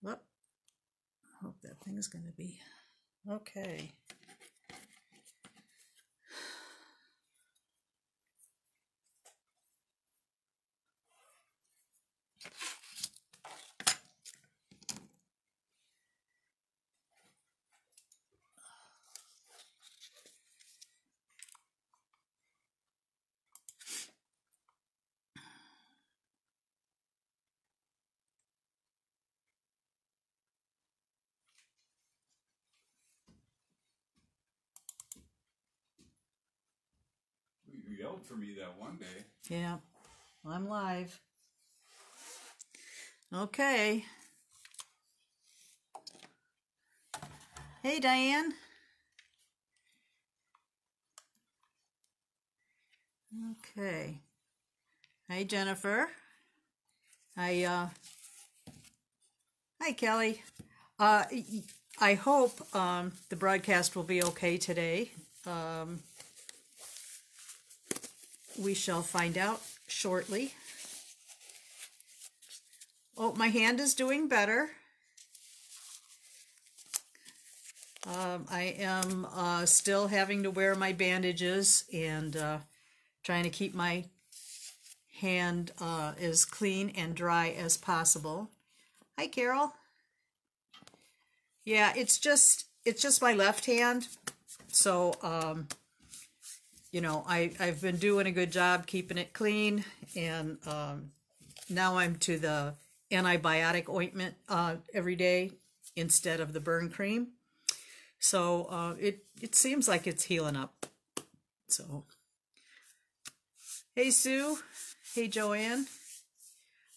Whoop. Hope that thing's going to be okay. You yelled for me that one day. Yeah, I'm live. Okay. Hey, Diane. Okay. Hi, Jennifer. Hi, Kelly. I hope the broadcast will be okay today. We shall find out shortly. Oh, my hand is doing better. I am still having to wear my bandages and trying to keep my hand as clean and dry as possible. Hi, Carol. Yeah, it's just my left hand. So, you know, I've been doing a good job keeping it clean, and now I'm to the antibiotic ointment every day instead of the burn cream. So it seems like it's healing up. So, hey, Sue. Hey, Joanne.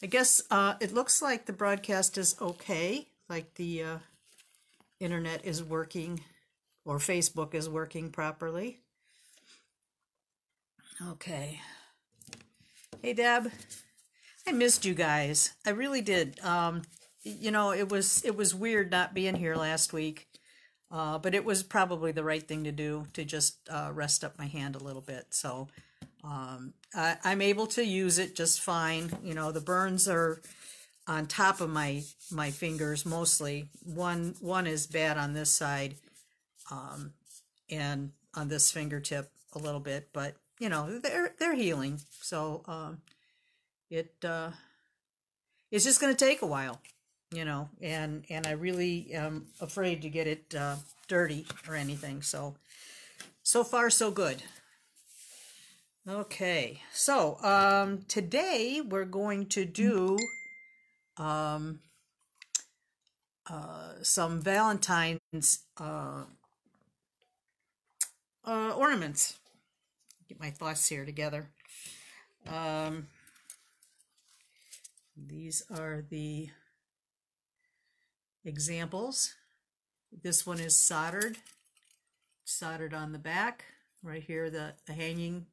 I guess it looks like the broadcast is okay. Like the internet is working, or Facebook is working properly. Okay. Hey, Deb. I missed you guys. I really did. You know, it was weird not being here last week. But it was probably the right thing to do, to just rest up my hand a little bit. So I'm able to use it just fine. You know, the burns are on top of my fingers mostly. One is bad on this side, and on this fingertip a little bit. But you know, they're healing. So it's just going to take a while. You know, and I really am afraid to get it dirty or anything. So far so good. Okay, so today we're going to do some Valentine's ornaments. Get my thoughts here together. These are the examples. This one is soldered on the back. Right here, the hanging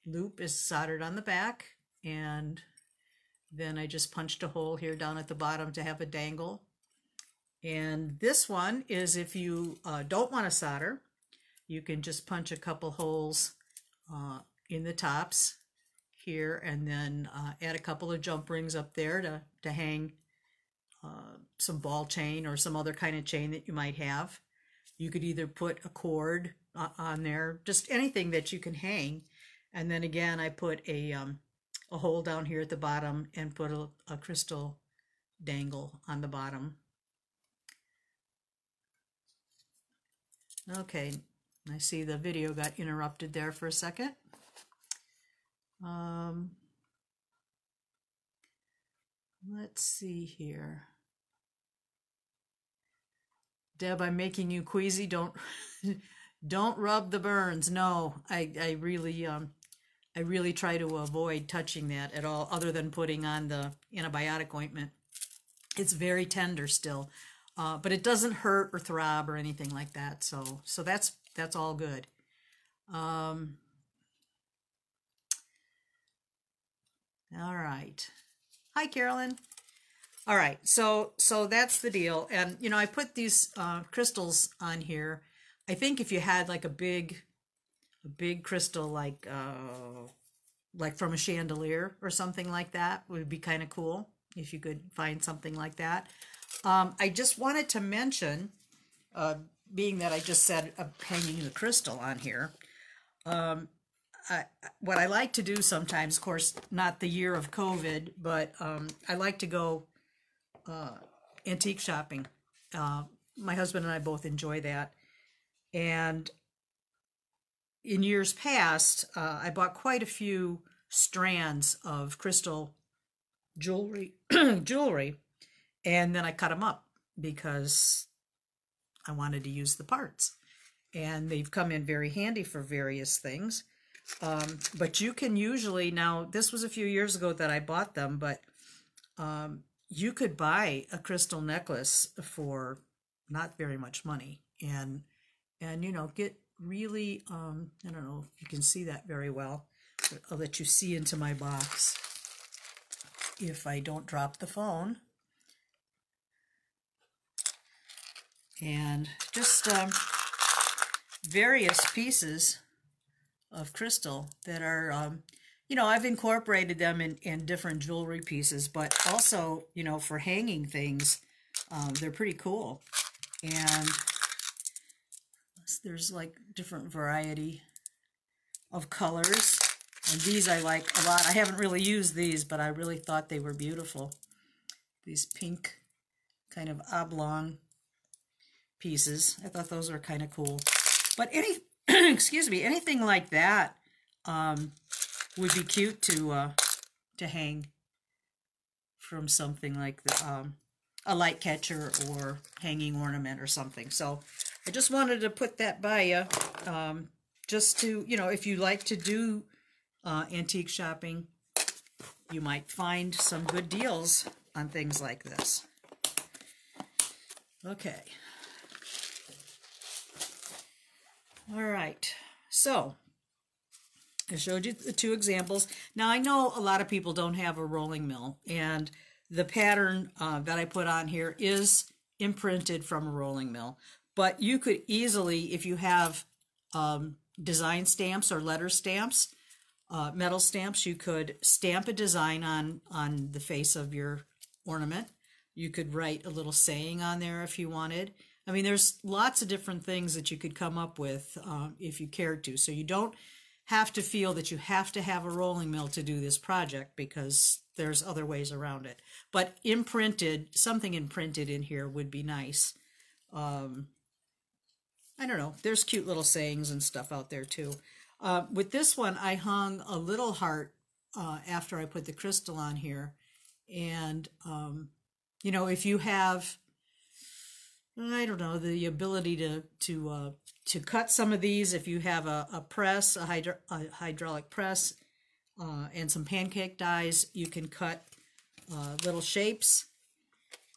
loop is soldered on the back, and then I just punched a hole here down at the bottom to have a dangle. And this one is, if you don't want to solder, you can just punch a couple holes in the tops here, and then add a couple of jump rings up there to hang some ball chain or some other kind of chain that you might have. You could either put a cord on there, just anything that you can hang. And then again, I put a hole down here at the bottom and put a crystal dangle on the bottom. Okay, I see the video got interrupted there for a second. Let's see here. Deb, I'm making you queasy. Don't don't rub the burns. No, I really try to avoid touching that at all, other than putting on the antibiotic ointment. It's very tender still, but it doesn't hurt or throb or anything like that. So that's all good. All right. Hi, Carolyn. All right, so that's the deal. And you know, I put these crystals on here. I think if you had like a big crystal, like from a chandelier or something like that, would be kind of cool. if you could find something like that. I just wanted to mention, being that I just said hanging the crystal on here, what I like to do sometimes, of course, not the year of COVID, but I like to go antique shopping. My husband and I both enjoy that. And in years past, I bought quite a few strands of crystal jewelry, jewelry, and then I cut them up because I wanted to use the parts. And they've come in very handy for various things. But you can usually, now this was a few years ago that I bought them, but you could buy a crystal necklace for not very much money and you know, get really, I don't know if you can see that very well, but I'll let you see into my box if I don't drop the phone. And just various pieces of crystal that are, you know, I've incorporated them in different jewelry pieces, but also, you know, for hanging things, they're pretty cool. And there's like different variety of colors. And these I like a lot. I haven't really used these, but I really thought they were beautiful. These pink kind of oblong pieces. I thought those were kind of cool. But any, excuse me, anything like that would be cute to hang from something like the, a light catcher or hanging ornament or something. So I just wanted to put that by you, just to, you know, if you like to do antique shopping, you might find some good deals on things like this. Okay. All right. So I showed you the two examples. Now I know a lot of people don't have a rolling mill, and the pattern that I put on here is imprinted from a rolling mill. But you could easily, if you have design stamps or letter stamps, metal stamps, you could stamp a design on the face of your ornament. You could write a little saying on there if you wanted. I mean, there's lots of different things that you could come up with if you cared to. So you don't have to feel that you have to have a rolling mill to do this project, because there's other ways around it. But imprinted, something imprinted in here would be nice. I don't know. There's cute little sayings and stuff out there too. With this one, I hung a little heart after I put the crystal on here. And, you know, if you have, I don't know, the ability to cut some of these, if you have a press, a hydraulic press, and some pancake dies, you can cut little shapes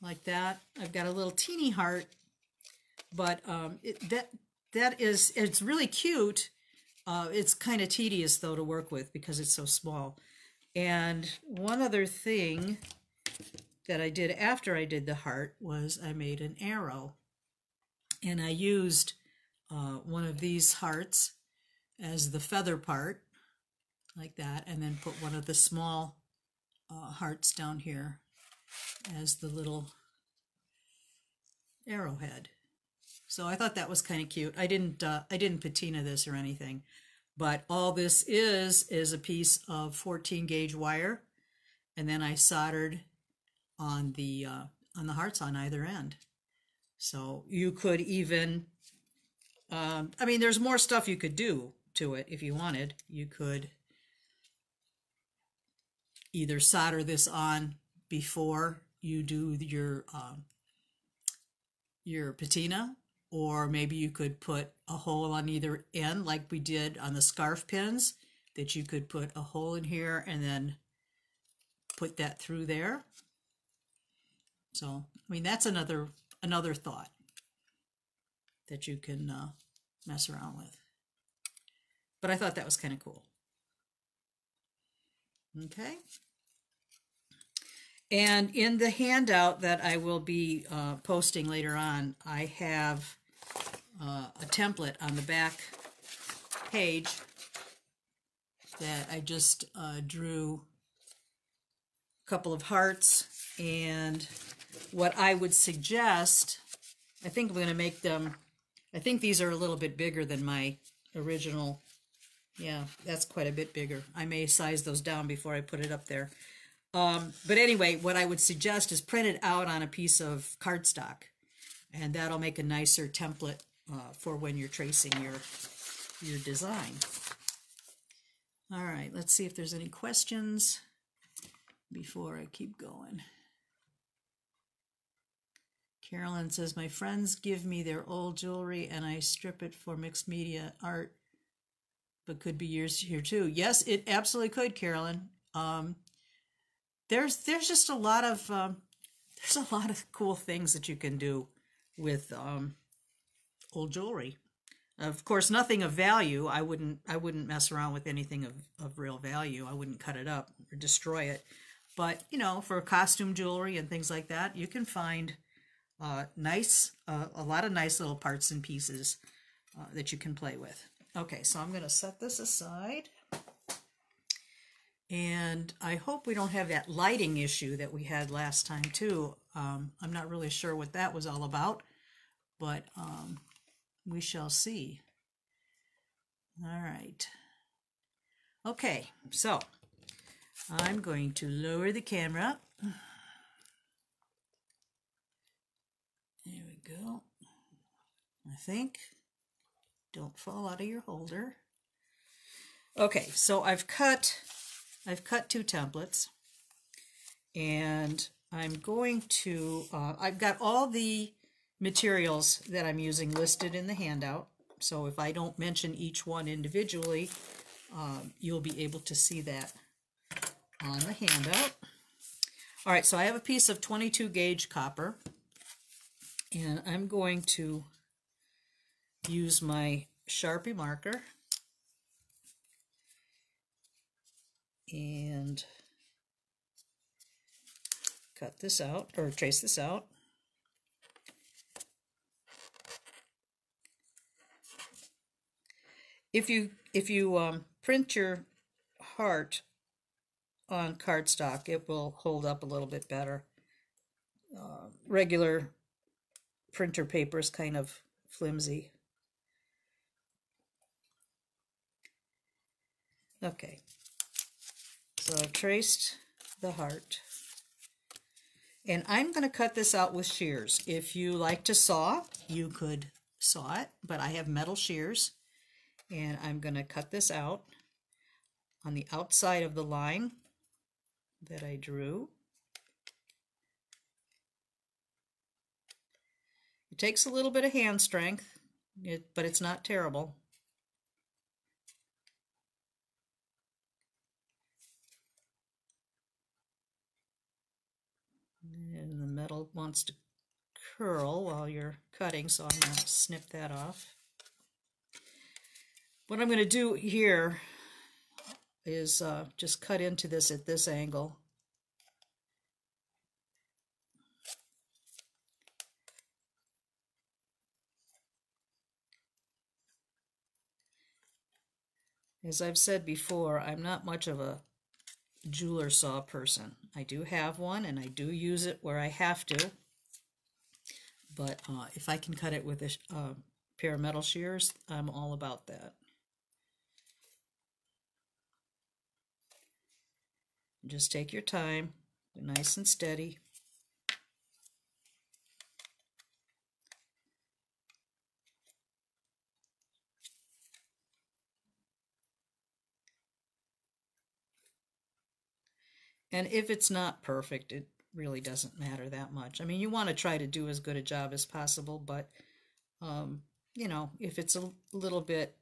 like that. I've got a little teeny heart, but it's really cute. It's kind of tedious though to work with because it's so small. And one other thing that I did after I did the heart was I made an arrow, and I used one of these hearts as the feather part like that, and then put one of the small hearts down here as the little arrowhead. So I thought that was kind of cute. I didn't patina this or anything, but all this is a piece of 14 gauge wire, and then I soldered on the hearts on either end. So you could even, I mean, there's more stuff you could do to it if you wanted. You could either solder this on before you do your patina, or maybe you could put a hole on either end like we did on the scarf pins, that you could put a hole in here and then put that through there. So, I mean, that's another thought that you can mess around with. But I thought that was kind of cool. Okay. And in the handout that I will be posting later on, I have a template on the back page that I just drew a couple of hearts And what I would suggest, I think I'm going to make them, I think these are a little bit bigger than my original. Yeah, that's quite a bit bigger. I may size those down before I put it up there. But anyway, what I would suggest is print it out on a piece of cardstock, and that'll make a nicer template for when you're tracing your design. All right, let's see if there's any questions before I keep going. Carolyn says, my friends give me their old jewelry and I strip it for mixed media art, but could be yours here too. Yes, it absolutely could, Carolyn. There's just a lot of there's a lot of cool things that you can do with old jewelry. Of course, nothing of value. I wouldn't mess around with anything of real value. I wouldn't cut it up or destroy it. But you know, for costume jewelry and things like that, you can find a lot of nice little parts and pieces that you can play with. Okay, so I'm going to set this aside. And I hope we don't have that lighting issue that we had last time too. I'm not really sure what that was all about, but we shall see. All right. Okay, so I'm going to lower the camera. There we go. I think. Don't fall out of your holder. Okay, so I've cut 2 templates, and I'm going to, I've got all the materials that I'm using listed in the handout, so if I don't mention each one individually, you'll be able to see that on the handout. All right, so I have a piece of 22 gauge copper, and I'm going to use my Sharpie marker and cut this out, or trace this out. If you print your heart on cardstock, it will hold up a little bit better. Regular printer paper is kind of flimsy. Okay, so I've traced the heart. And I'm going to cut this out with shears. If you like to saw, you could saw it, but I have metal shears. And I'm going to cut this out on the outside of the line that I drew. It takes a little bit of hand strength, but it's not terrible. And the metal wants to curl while you're cutting, so I'm going to snip that off. What I'm going to do here is just cut into this at this angle. As I've said before, I'm not much of a jeweler saw person. I do have one and I do use it where I have to, but if I can cut it with a pair of metal shears, I'm all about that. Just take your time, nice and steady. And if it's not perfect, it really doesn't matter that much. I mean, you want to try to do as good a job as possible, but you know, if it's a little bit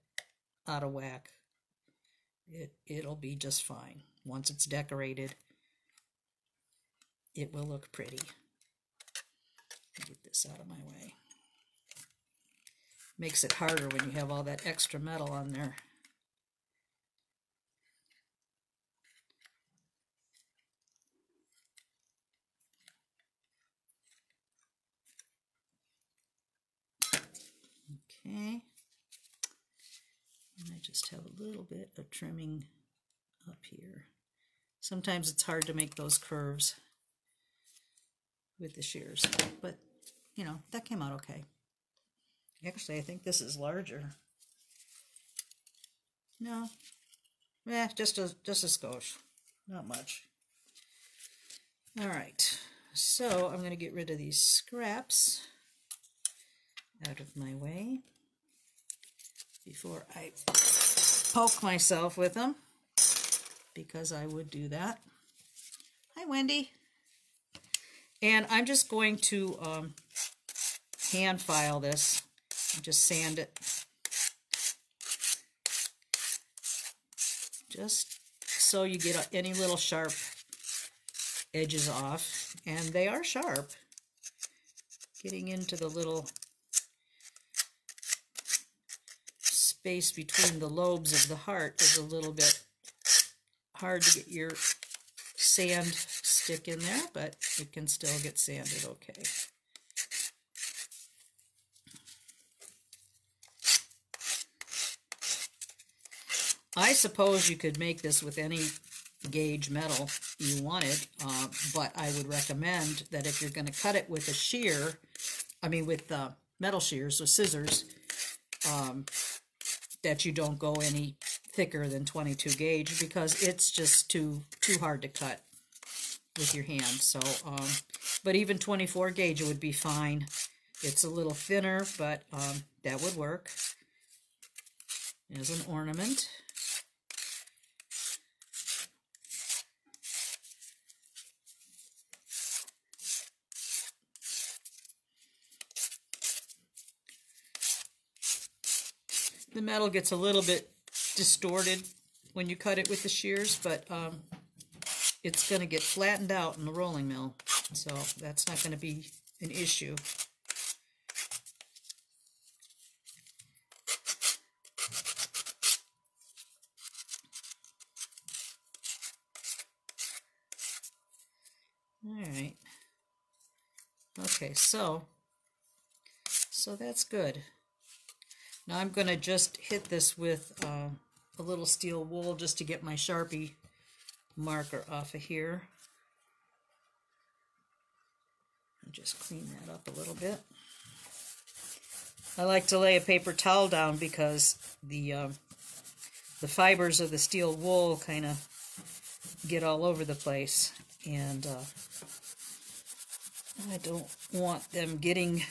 out of whack, it'll be just fine. Once it's decorated, it will look pretty. Get this out of my way. Makes it harder when you have all that extra metal on there. Okay. And I just have a little bit of trimming up here. Sometimes it's hard to make those curves. with the shears, but you know, that came out okay. Actually, I think this is larger. No, yeah, just a skosh, not much. All right, so I'm going to get rid of these scraps out of my way before I poke myself with them, because I would do that. Hi, Wendy. And I'm just going to hand file this and just sand it, just so you get any little sharp edges off. And they are sharp. Getting into the little space between the lobes of the heart is a little bit hard to get your sand stick in there, but it can still get sanded okay. I suppose you could make this with any gauge metal you wanted, but I would recommend that if you're going to cut it with a shear, with metal shears or scissors, that you don't go any thicker than 22 gauge, because it's just too hard to cut with your hand. So, but even 24 gauge would be fine. It's a little thinner, but that would work as an ornament. The metal gets a little bit distorted when you cut it with the shears, but it's going to get flattened out in the rolling mill, so that's not going to be an issue. All right. Okay, so that's good. Now I'm going to just hit this with a little steel wool just to get my Sharpie marker off of here. I'll just clean that up a little bit. I like to lay a paper towel down because the fibers of the steel wool kind of get all over the place, and I don't want them getting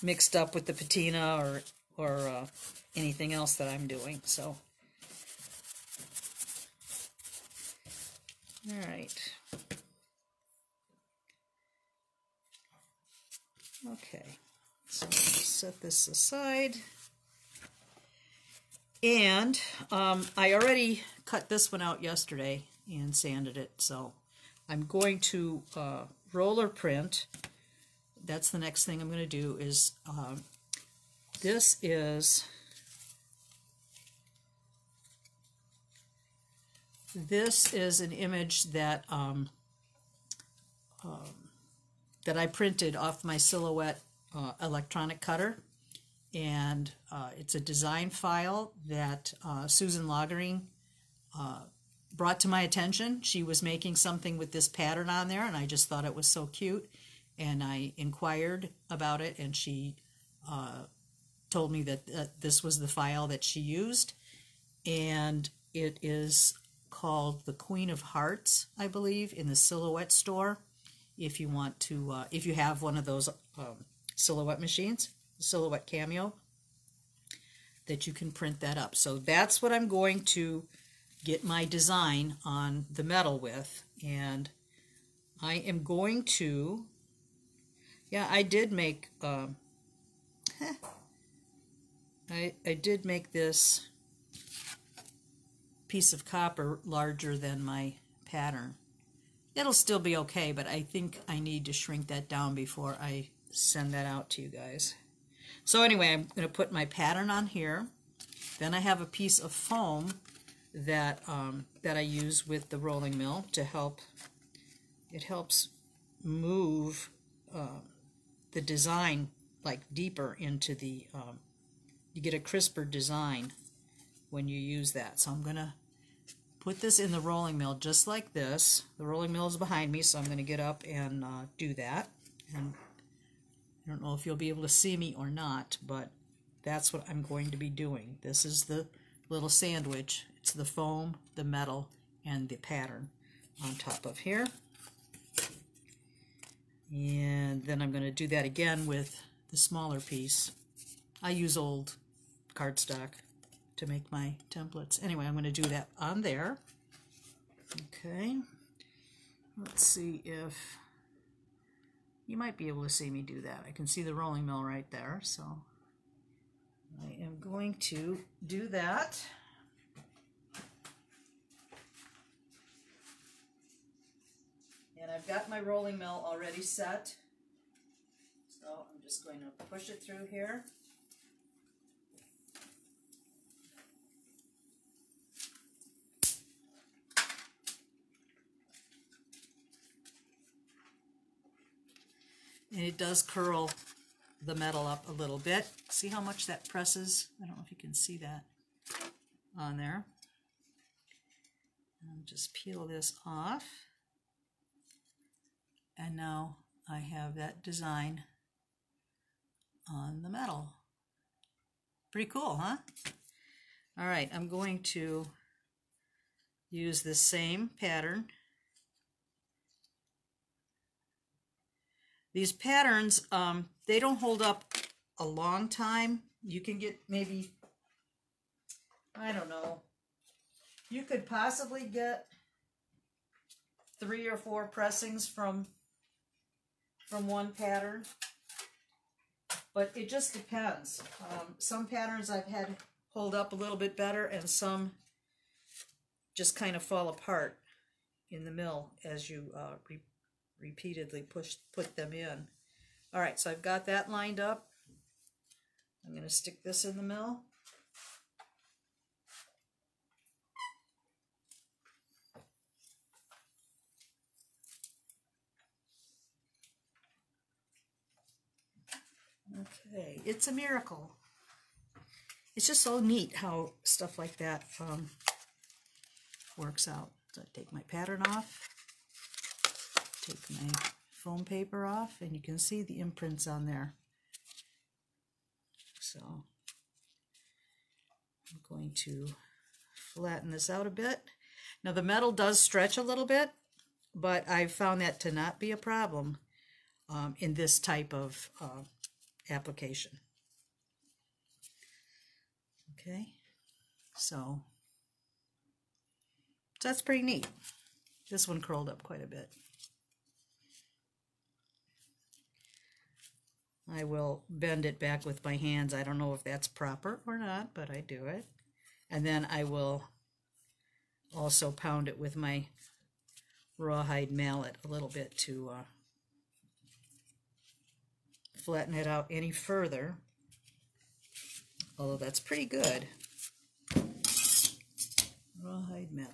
mixed up with the patina or anything else that I'm doing. So, all right. Okay, so set this aside. And I already cut this one out yesterday and sanded it, so I'm going to roller print. That's the next thing I'm going to do. Is this is an image that that I printed off my Silhouette electronic cutter, and it's a design file that Susan Lagering brought to my attention. She was making something with this pattern on there, and I just thought it was so cute, and I inquired about it, and she told me that this was the file that she used, and it is called the Queen of Hearts, I believe, in the Silhouette store. If you want to, if you have one of those Silhouette machines, Silhouette Cameo, that you can print that up. So that's what I'm going to get my design on the metal with, and I am going to, yeah, I did make, I did make this piece of copper larger than my pattern. It'll still be okay, but I think I need to shrink that down before I send that out to you guys. So anyway, I'm going to put my pattern on here. Then I have a piece of foam that that I use with the rolling mill to help. It helps move the design like deeper into the. You get a crisper design when you use that. So I'm going to put this in the rolling mill just like this. The rolling mill is behind me, so I'm going to get up and do that. And I don't know if you'll be able to see me or not, but that's what I'm going to be doing. This is the little sandwich. It's the foam, the metal, and the pattern on top of here. And then I'm going to do that again with the smaller piece. I use old cardstock to make my templates. Anyway, I'm going to do that on there. Okay. Let's see if you might be able to see me do that. I can see the rolling mill right there, so I am going to do that. And I've got my rolling mill already set, so I'm just going to push it through here. And it does curl the metal up a little bit. See how much that presses? I don't know if you can see that on there. And just peel this off. And now I have that design on the metal. Pretty cool, huh? All right, I'm going to use the same pattern. These patterns, they don't hold up a long time. You can get maybe, I don't know, you could possibly get 3 or 4 pressings from one pattern, but it just depends. Some patterns I've had hold up a little bit better, and some just kind of fall apart in the mill as you repeatedly put them in. All right, so I've got that lined up. I'm going to stick this in the mill. Okay, it's a miracle. It's just so neat how stuff like that works out. So I take my pattern off, take my foam paper off, and you can see the imprints on there. So I'm going to flatten this out a bit. Now the metal does stretch a little bit, but I've found that to not be a problem in this type of application. Okay, so that's pretty neat. This one curled up quite a bit. I will bend it back with my hands. I don't know if that's proper or not, but I do it. And then I will also pound it with my rawhide mallet a little bit to flatten it out any further. Although that's pretty good. Rawhide mallet.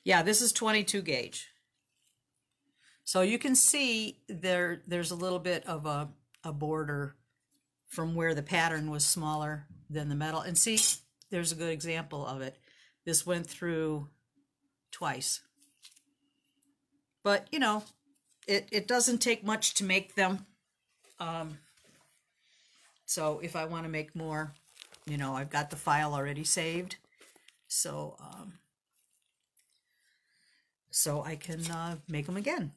Yeah, this is 22 gauge. So you can see there's a little bit of a border from where the pattern was smaller than the metal. And see, there's a good example of it. This went through twice. But, you know, it doesn't take much to make them. So if I want to make more, you know, I've got the file already saved. So I can make them again.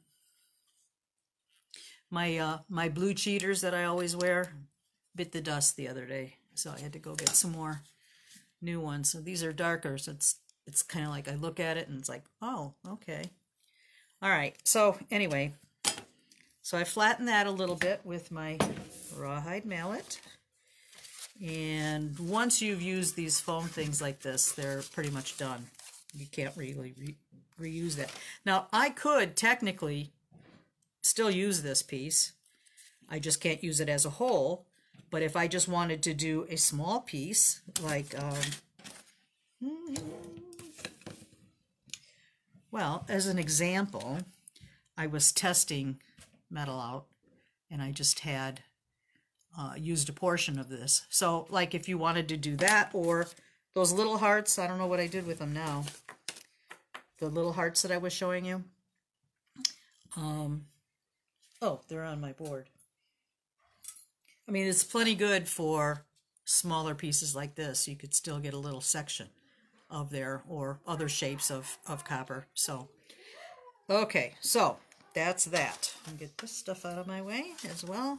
My blue cheaters that I always wear bit the dust the other day, so I had to go get some more new ones. So these are darker, so it's kind of like I look at it and it's like, oh, okay. All right, so anyway, so I flattened that a little bit with my rawhide mallet. And once you've used these foam things like this, they're pretty much done. You can't really reuse that. Now, I could technically still use this piece. I just can't use it as a whole. But if I just wanted to do a small piece, like, well, as an example, I was testing metal out, and I just had used a portion of this. So like if you wanted to do that, or those little hearts, I don't know what I did with them now. The little hearts that I was showing you. Oh, they're on my board. I mean, it's plenty good for smaller pieces like this. You could still get a little section of there, or other shapes of copper. So, okay, so that's that. I'll get this stuff out of my way as well.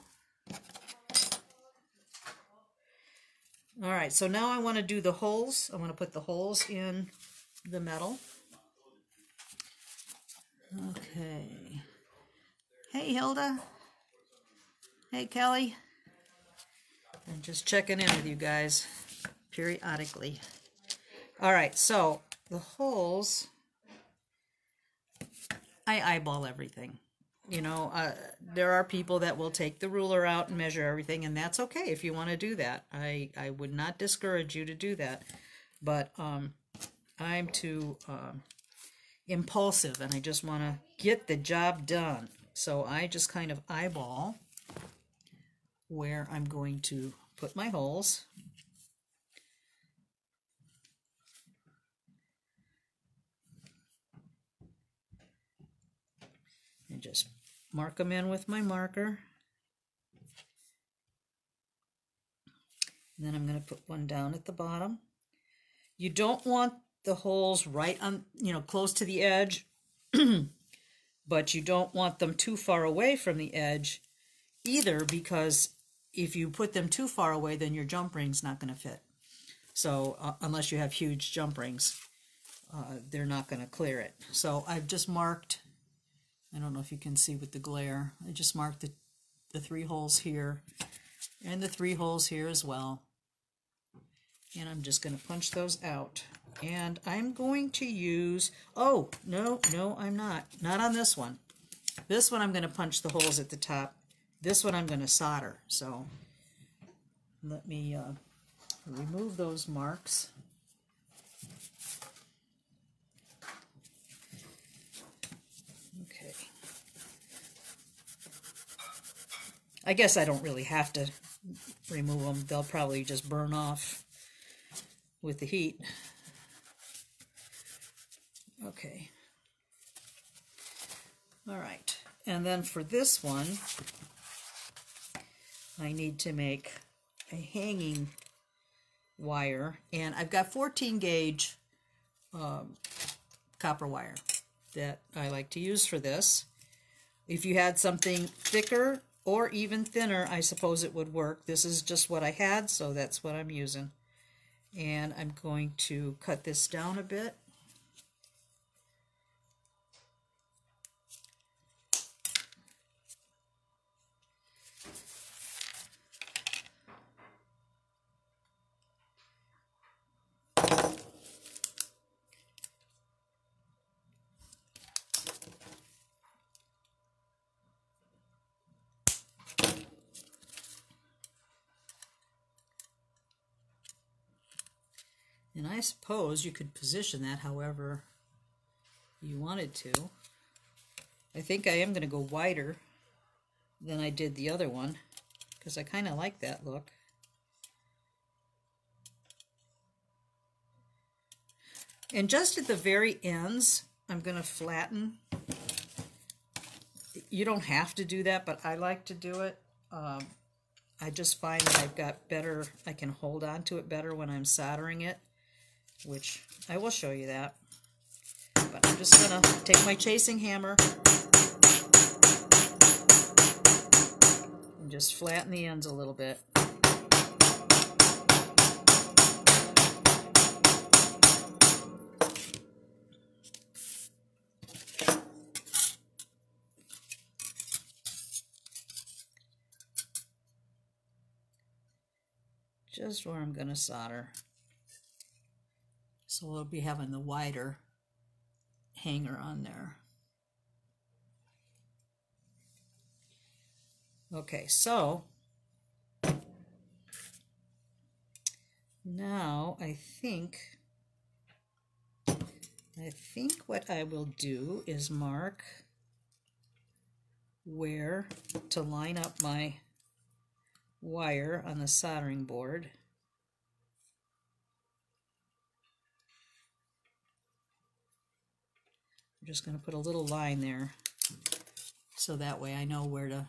All right, so now I want to do the holes. I want to put the holes in the metal. Okay. Hey, Hilda. Hey, Kelly. I'm just checking in with you guys periodically. All right, so the holes, I eyeball everything. You know, there are people that will take the ruler out and measure everything, and that's okay if you want to do that. I would not discourage you to do that, but I'm too impulsive, and I just want to get the job done. So I just kind of eyeball where I'm going to put my holes. And just mark them in with my marker. And then I'm going to put one down at the bottom. You don't want the holes right on, you know, close to the edge, but you don't want them too far away from the edge either, because if you put them too far away, then your jump ring's not going to fit. So unless you have huge jump rings, they're not going to clear it. So I've just marked, I don't know if you can see with the glare, I just marked the 3 holes here and the 3 holes here as well. And I'm just going to punch those out. And I'm going to use, oh, no, I'm not. Not on this one. This one I'm going to punch the holes at the top. This one I'm going to solder. So let me remove those marks. Okay. I guess I don't really have to remove them. They'll probably just burn off with the heat. Okay. All right. And then for this one, I need to make a hanging wire, and I've got 14 gauge copper wire that I like to use for this. If you had something thicker or even thinner, I suppose it would work. This is just what I had, so that's what I'm using. And I'm going to cut this down a bit. And I suppose you could position that however you wanted to. I think I am going to go wider than I did the other one, because I kind of like that look. And just at the very ends, I'm going to flatten. You don't have to do that, but I like to do it. I just find that I've got better, I can hold on to it better when I'm soldering it, which I will show you that. But I'm just going to take my chasing hammer and just flatten the ends a little bit. Just where I'm going to solder. So we'll be having the wider hanger on there. Okay, so now I think what I will do is mark where to line up my wire on the soldering board. I'm just going to put a little line there so that way I know where to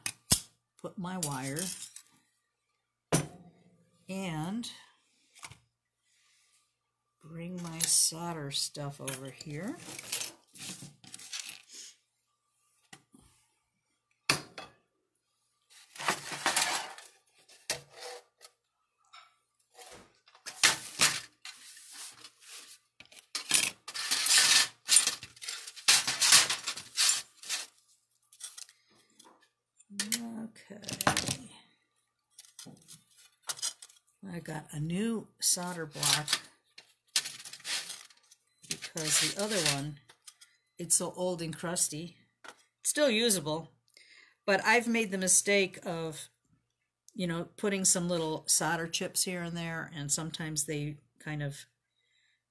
put my wire. And bring my solder stuff over here. Okay. I got a new solder block because the other one, it's so old and crusty. It's still usable, but I've made the mistake of, you know, putting some little solder chips here and there, and sometimes they kind of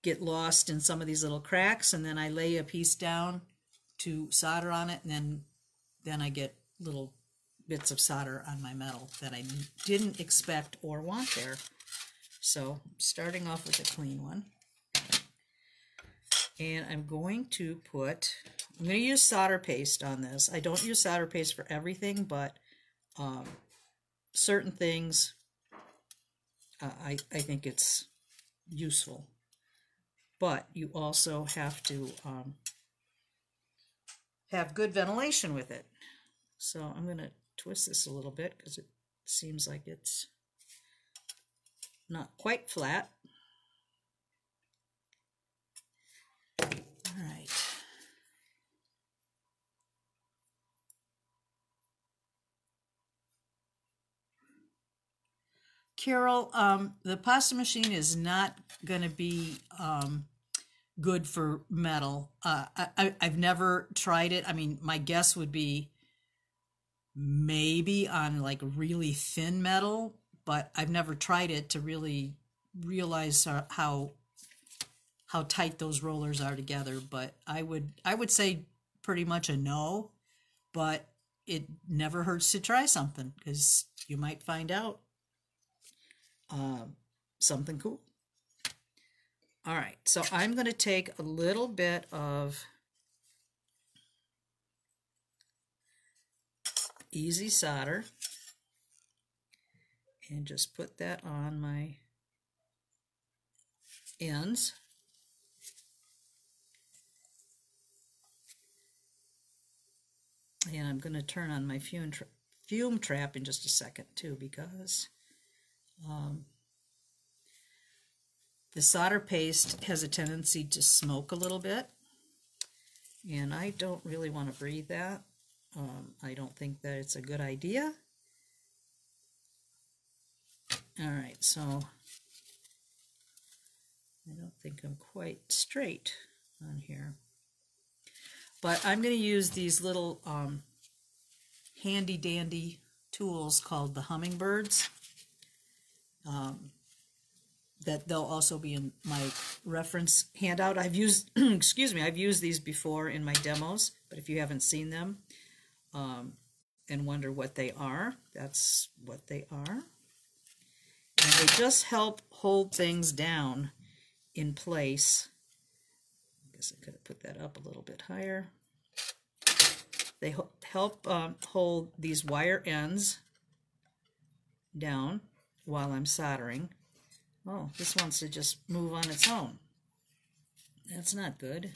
get lost in some of these little cracks, and then I lay a piece down to solder on it, and then I get little bits of solder on my metal that I didn't expect or want there. So starting off with a clean one, and I'm going to use solder paste on this. I don't use solder paste for everything, but certain things I think it's useful. But you also have to have good ventilation with it. So I'm going to twist this a little bit because it seems like it's not quite flat. All right. Carol, the pasta machine is not going to be good for metal. I've never tried it. I mean, my guess would be maybe on like really thin metal, but I've never tried it to really realize how tight those rollers are together. But I would say pretty much a no, but it never hurts to try something because you might find out something cool. All right, so I'm going to take a little bit of easy solder and just put that on my ends. And I'm going to turn on my fume trap in just a second too, because the solder paste has a tendency to smoke a little bit, and I don't really want to breathe that. I don't think that it's a good idea. All right, so I don't think I'm quite straight on here. But I'm going to use these little handy dandy tools called the hummingbirds. That they'll also be in my reference handout. I've used, excuse me, I've used these before in my demos, but if you haven't seen them and wonder what they are, that's what they are. And they just help hold things down in place. I guess I could have put that up a little bit higher. They help hold these wire ends down while I'm soldering. Oh, this wants to just move on its own. That's not good.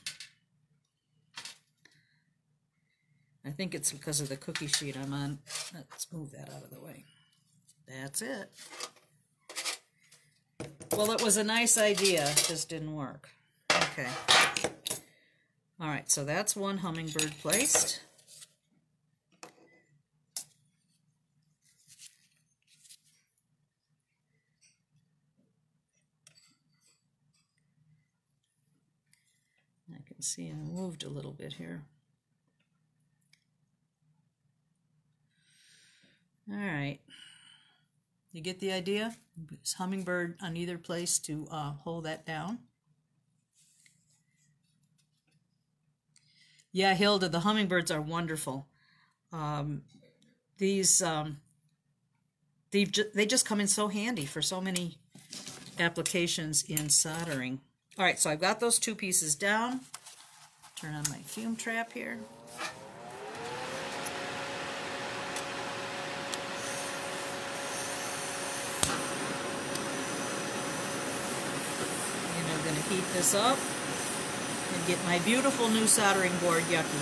I think it's because of the cookie sheet I'm on. Let's move that out of the way. That's it. Well, it was a nice idea, it just didn't work. Okay. All right, so that's one hummingbird placed. I can see I moved a little bit here. All right. You get the idea? It's hummingbird on either place to hold that down. Yeah, Hilda, the hummingbirds are wonderful. These they just come in so handy for so many applications in soldering. All right, so I've got those 2 pieces down. Turn on my fume trap here. And I'm going to heat this up and get my beautiful new soldering board yucky.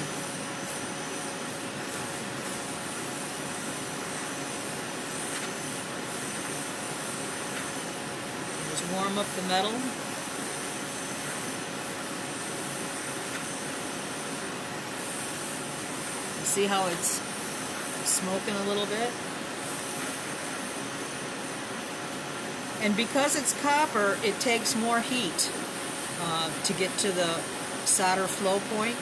Just warm up the metal. See how it's smoking a little bit? And because it's copper, it takes more heat to get to the solder flow point.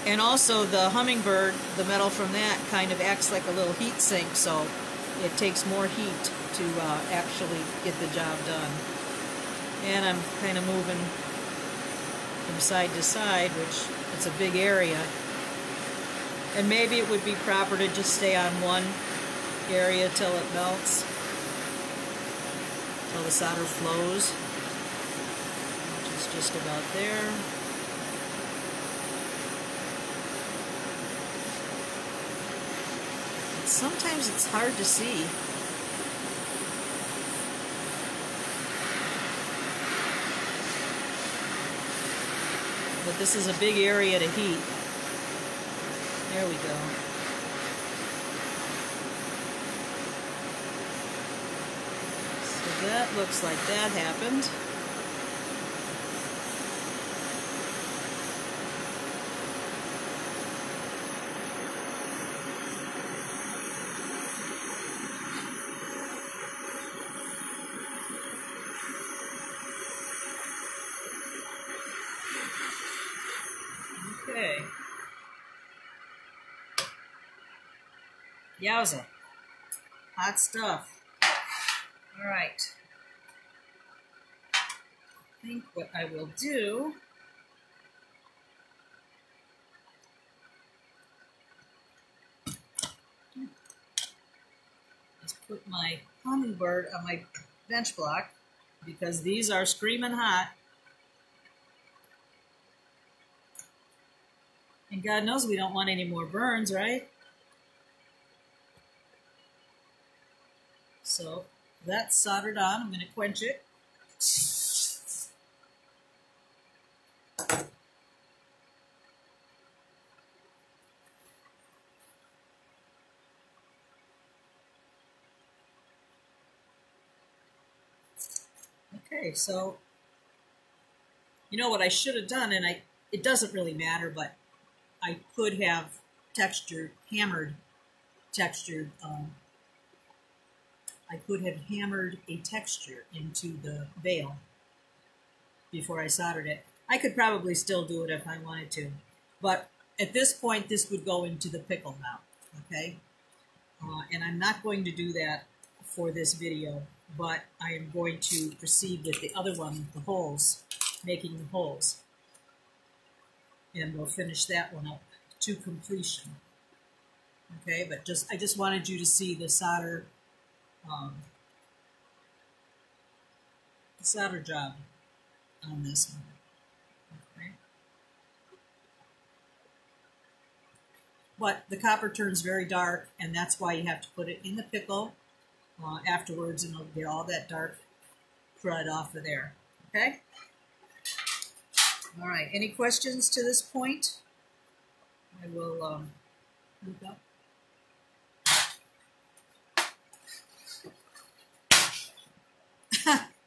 And also the hummingbird, the metal from that kind of acts like a little heat sink, so it takes more heat to actually get the job done. And I'm kind of moving from side to side, which it's a big area. And maybe it would be proper to just stay on one area till it melts, till the solder flows, which is just about there. And sometimes it's hard to see. But this is a big area to heat. There we go. So that looks like that happened. Okay. Yowza. Hot stuff. All right. I think what I will do is put my hummingbird on my bench block, because these are screaming hot. And God knows we don't want any more burns, right? So that's soldered on. I'm going to quench it. Okay, so you know what I should have done, and it doesn't really matter, but I could have hammered a texture into the veil before I soldered it. I could probably still do it if I wanted to, but at this point this would go into the pickle now, okay? And I'm not going to do that for this video, but I am going to proceed with the other one, the holes, making the holes. And we'll finish that one up to completion. Okay, but I just wanted you to see the solder job on this one. Okay. But the copper turns very dark, and that's why you have to put it in the pickle afterwards, and it'll get all that dark crud off of there. Okay? All right, any questions to this point? I will look up.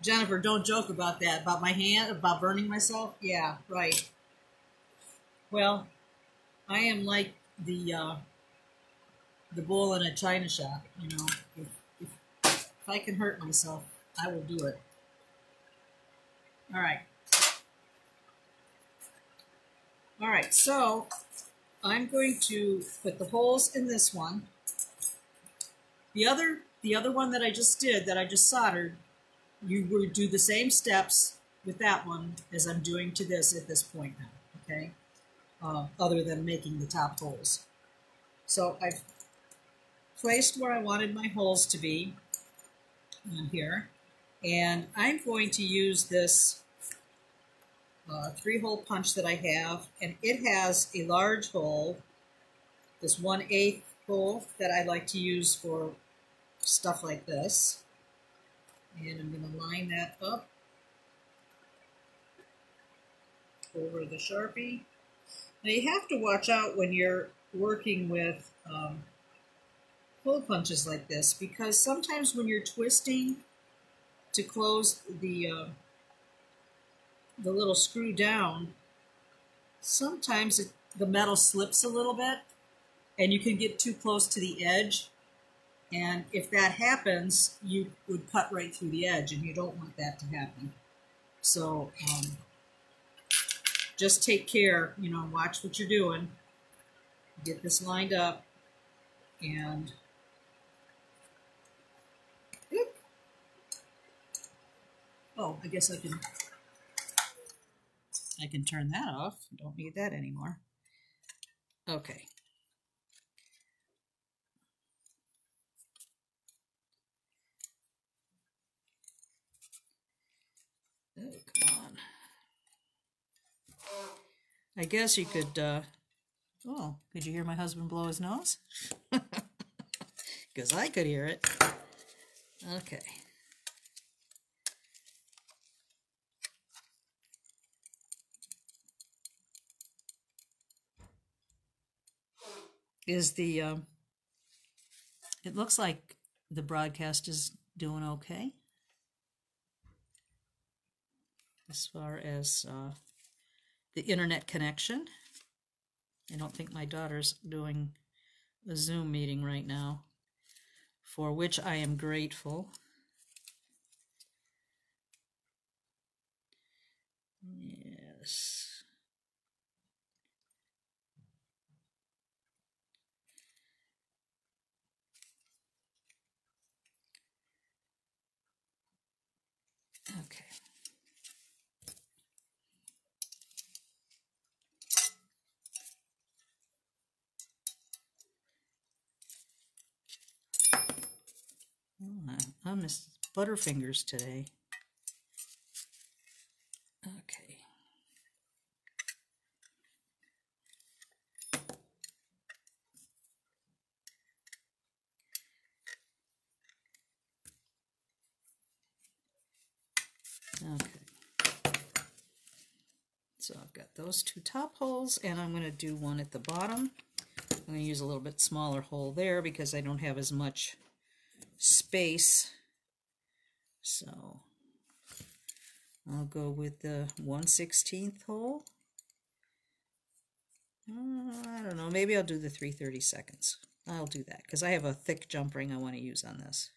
Jennifer, don't joke about that. About my hand, about burning myself? Yeah, right. Well, I am like the bull in a china shop, you know. If I can hurt myself, I will do it. All right. All right, so I'm going to put the holes in this one. The other one that I just did, that I just soldered, you would do the same steps with that one as I'm doing to this at this point now, okay? Other than making the top holes. So I've placed where I wanted my holes to be on here, and I'm going to use this 3-hole punch that I have, and it has a large hole, this 1/8 hole that I like to use for stuff like this. And I'm going to line that up over the Sharpie. Now you have to watch out when you're working with hole punches like this, because sometimes when you're twisting to close the little screw down, sometimes the metal slips a little bit and you can get too close to the edge, and if that happens you would cut right through the edge, and you don't want that to happen. So just take care, you know, watch what you're doing, get this lined up, and oh, I guess I can turn that off. Don't need that anymore. Okay. Oh, come on. I guess you could, oh, could you hear my husband blow his nose? Because I could hear it. Okay. Is the, it looks like the broadcast is doing okay as far as the internet connection. I don't think my daughter's doing a Zoom meeting right now, for which I am grateful. Yes. Okay. Oh, I missed Butterfingers today. Okay. Okay. So I've got those 2 top holes, and I'm going to do one at the bottom. I'm going to use a little bit smaller hole there because I don't have as much space. So I'll go with the 1/16 hole. I don't know, maybe I'll do the 3/32. I'll do that because I have a thick jump ring I want to use on this.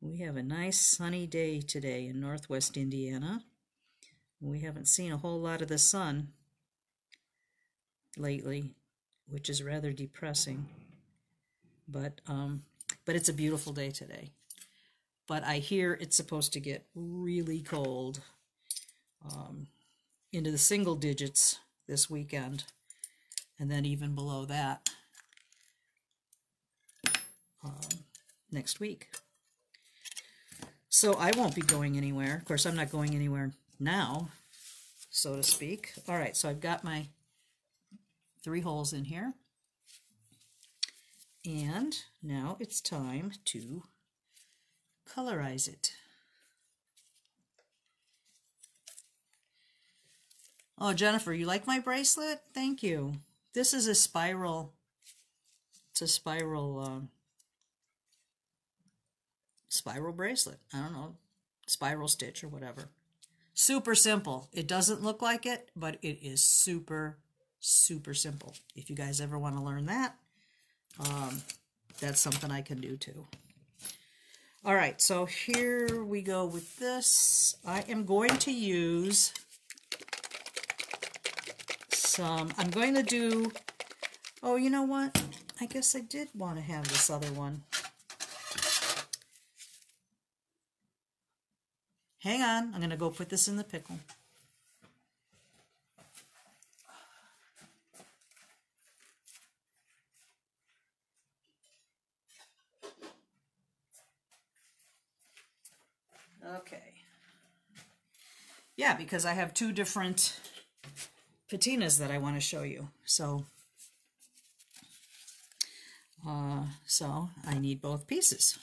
We have a nice sunny day today in northwest Indiana. We haven't seen a whole lot of the sun lately, which is rather depressing. But it's a beautiful day today. But I hear it's supposed to get really cold, into the single digits this weekend, and then even below that next week. So I won't be going anywhere. Of course, I'm not going anywhere now, so to speak. All right, so I've got my 3 holes in here. And now it's time to colorize it. Oh, Jennifer, you like my bracelet? Thank you. This is a spiral. It's a spiral bracelet. I don't know, spiral stitch or whatever. Super simple. It doesn't look like it, but it is super, super simple. If you guys ever want to learn that, that's something I can do too. All right, so here we go with this. I am going to use some. I'm going to do, oh, you know what? I guess I did want to have this other one. Hang on, I'm going to go put this in the pickle. Okay. Yeah, because I have two different patinas that I want to show you. So I need both pieces.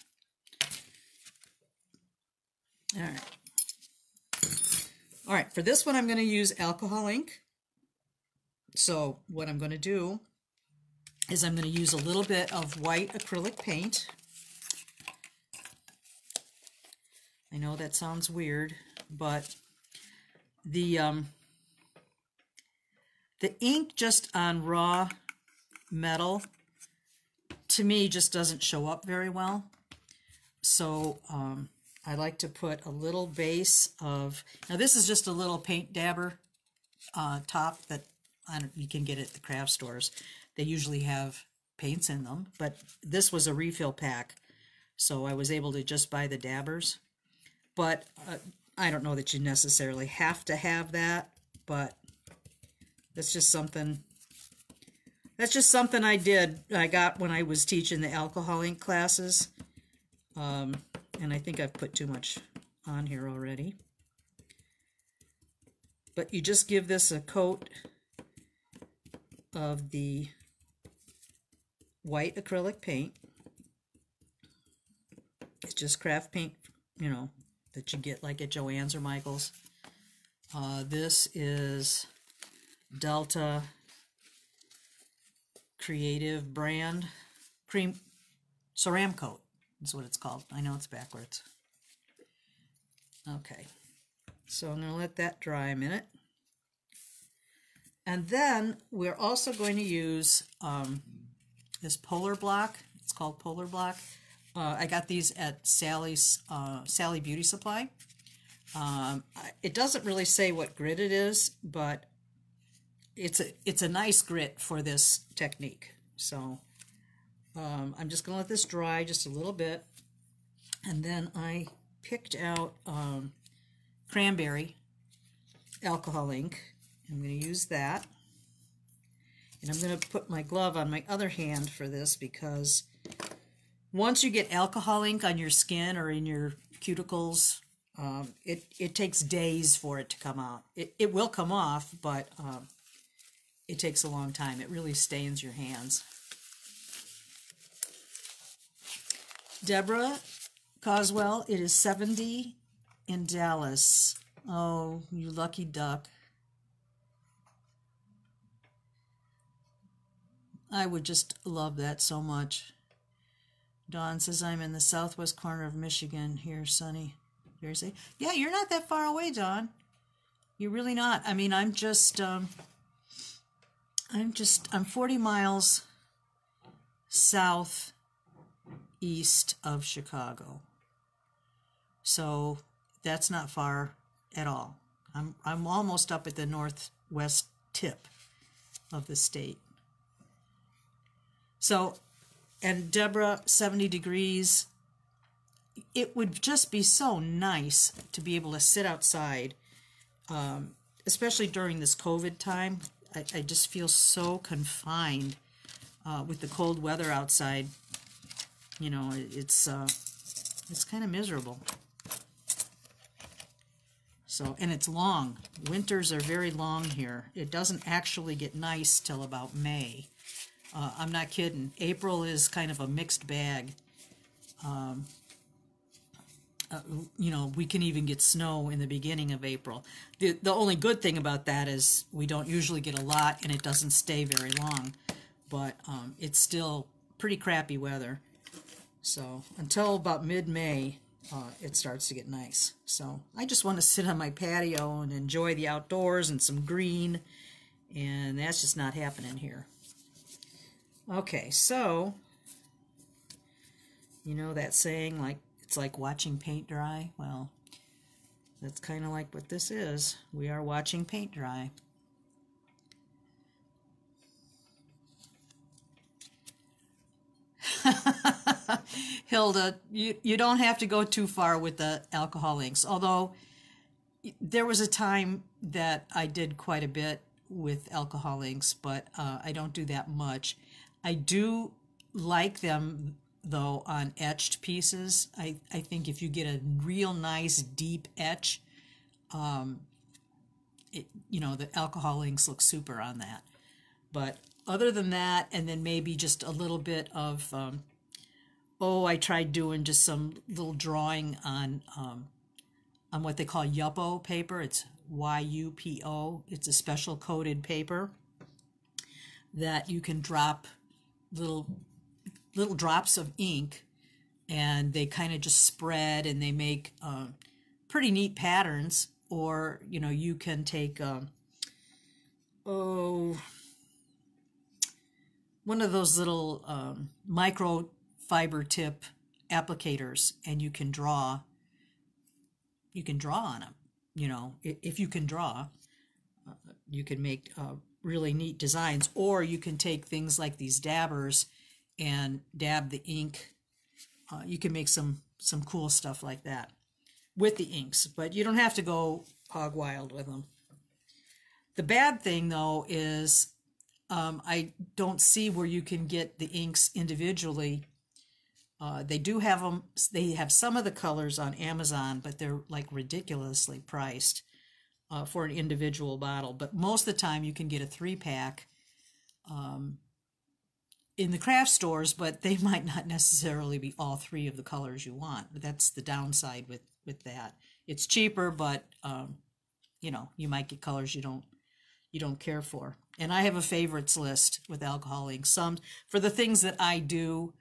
All right. All right, for this one I'm going to use alcohol ink. So what I'm going to do is I'm going to use a little bit of white acrylic paint. I know that sounds weird, but the ink just on raw metal to me just doesn't show up very well. So I like to put a little base of, now this is just a little paint dabber top that you can get at the craft stores. They usually have paints in them, but this was a refill pack, so I was able to just buy the dabbers. But I don't know that you necessarily have to have that, but that's just something I got when I was teaching the alcohol ink classes. And I think I've put too much on here already. But you just give this a coat of the white acrylic paint. It's just craft paint, you know, that you get like at Joann's or Michael's. This is Delta Creative brand cream Ceram Coat is what it's called. I know it's backwards. Okay, so I'm going to let that dry a minute. And then we're also going to use this Polar Block. It's called Polar Block. I got these at Sally's Sally Beauty Supply. It doesn't really say what grit it is, but it's a nice grit for this technique. So I'm just going to let this dry just a little bit, and then I picked out cranberry alcohol ink. I'm going to use that, and I'm going to put my glove on my other hand for this, because once you get alcohol ink on your skin or in your cuticles, it takes days for it to come out. It will come off, but it takes a long time. It really stains your hands. Deborah Coswell, it is 70 in Dallas. Oh, you lucky duck. I would just love that so much. Dawn says, I'm in the southwest corner of Michigan. Here, sunny Jersey. Yeah, you're not that far away, Dawn. You're really not. I mean, I'm 40 miles southeast of Chicago. So that's not far at all. I'm almost up at the northwest tip of the state. So, and Deborah, 70 degrees. It would just be so nice to be able to sit outside, especially during this COVID time. I just feel so confined with the cold weather outside. You know, it's kind of miserable. So, and it's long. Winters are very long here. It doesn't actually get nice till about May. I'm not kidding. April is kind of a mixed bag. You know, we can even get snow in the beginning of April. The only good thing about that is we don't usually get a lot, and it doesn't stay very long. But it's still pretty crappy weather. So until about mid-May, it starts to get nice. So I just want to sit on my patio and enjoy the outdoors and some green, and that's just not happening here. Okay, so, you know that saying, like, it's like watching paint dry? Well, that's kind of like what this is. We are watching paint dry. Hilda, you don't have to go too far with the alcohol inks, although there was a time that I did quite a bit with alcohol inks, but I don't do that much. I do like them though on etched pieces. I think if you get a real nice deep etch, the alcohol inks look super on that. But other than that, and then maybe just a little bit of, I tried doing just some little drawing on what they call Yupo paper. It's YUPO. It's a special coated paper that you can drop little drops of ink, and they kind of just spread, and they make pretty neat patterns. Or you can take one of those little microfiber tip applicators, and you can draw on them. If you can draw, you can make really neat designs. Or you can take things like these dabbers and dab the ink. You can make some cool stuff like that with the inks, but you don't have to go hog wild with them. The bad thing though is I don't see where you can get the inks individually. They do have them. They have some of the colors on Amazon, but they're like ridiculously priced for an individual bottle. But most of the time you can get a 3-pack in the craft stores, but they might not necessarily be all 3 of the colors you want. That's the downside with that. It's cheaper, but you might get colors you don't care for. And I have a favorites list with alcohol inks. Some for the things that I do.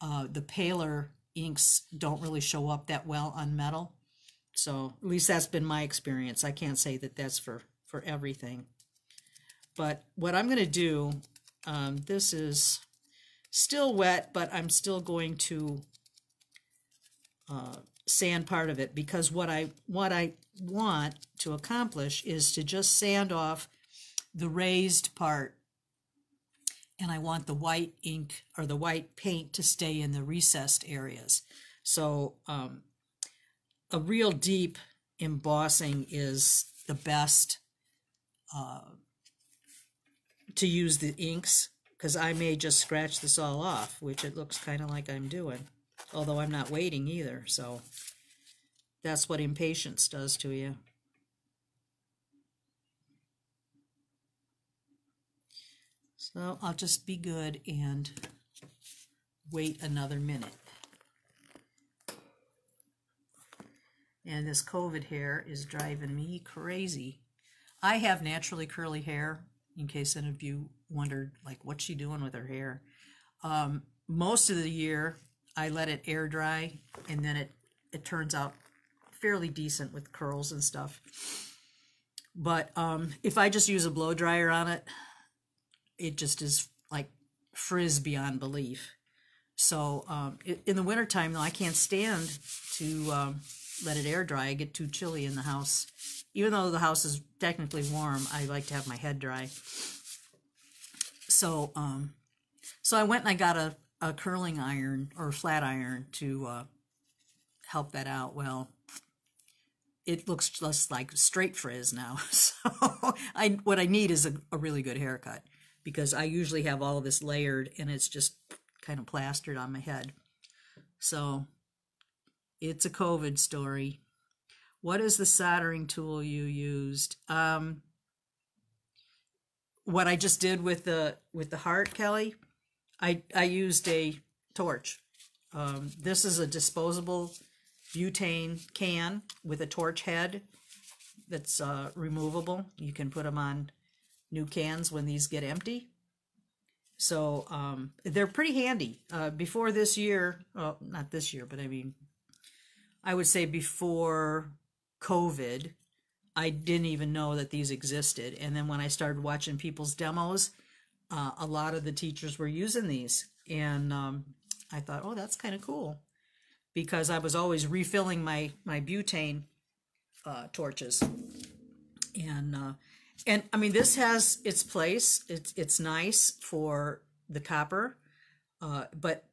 The paler inks don't really show up that well on metal. So at least that's been my experience. I can't say that that's for everything. But what I'm going to do, this is still wet, but I'm still going to sand part of it, because what I want to accomplish is to just sand off the raised part, and I want the white ink or the white paint to stay in the recessed areas. So a real deep embossing is the best to use the inks, because I may just scratch this all off, which it looks kind of like I'm doing, although I'm not waiting either. So that's what impatience does to you. So I'll just be good and wait another minute. And this COVID hair is driving me crazy. I have naturally curly hair, in case any of you wondered, like, what's she doing with her hair? Most of the year, I let it air dry, and then it turns out fairly decent with curls and stuff. But if I just use a blow dryer on it, it just is like frizz beyond belief. So in the wintertime, though, I can't stand to let it air dry. I get too chilly in the house. Even though the house is technically warm, I like to have my head dry. So so I went and I got a curling iron or flat iron to help that out. Well, it looks just like straight frizz now. So what I need is a really good haircut, because I usually have all of this layered and it's just kind of plastered on my head. So it's a COVID story. What is the soldering tool you used? What I just did with the heart, Kelly, I used a torch. This is a disposable butane can with a torch head that's removable. You can put them on new cans when these get empty. So they're pretty handy. Before this year, well, not this year, but I mean, I would say before COVID, I didn't even know that these existed. And then when I started watching people's demos, a lot of the teachers were using these. And I thought, oh, that's kind of cool, because I was always refilling my butane torches. And I mean, this has its place. It's nice for the copper, but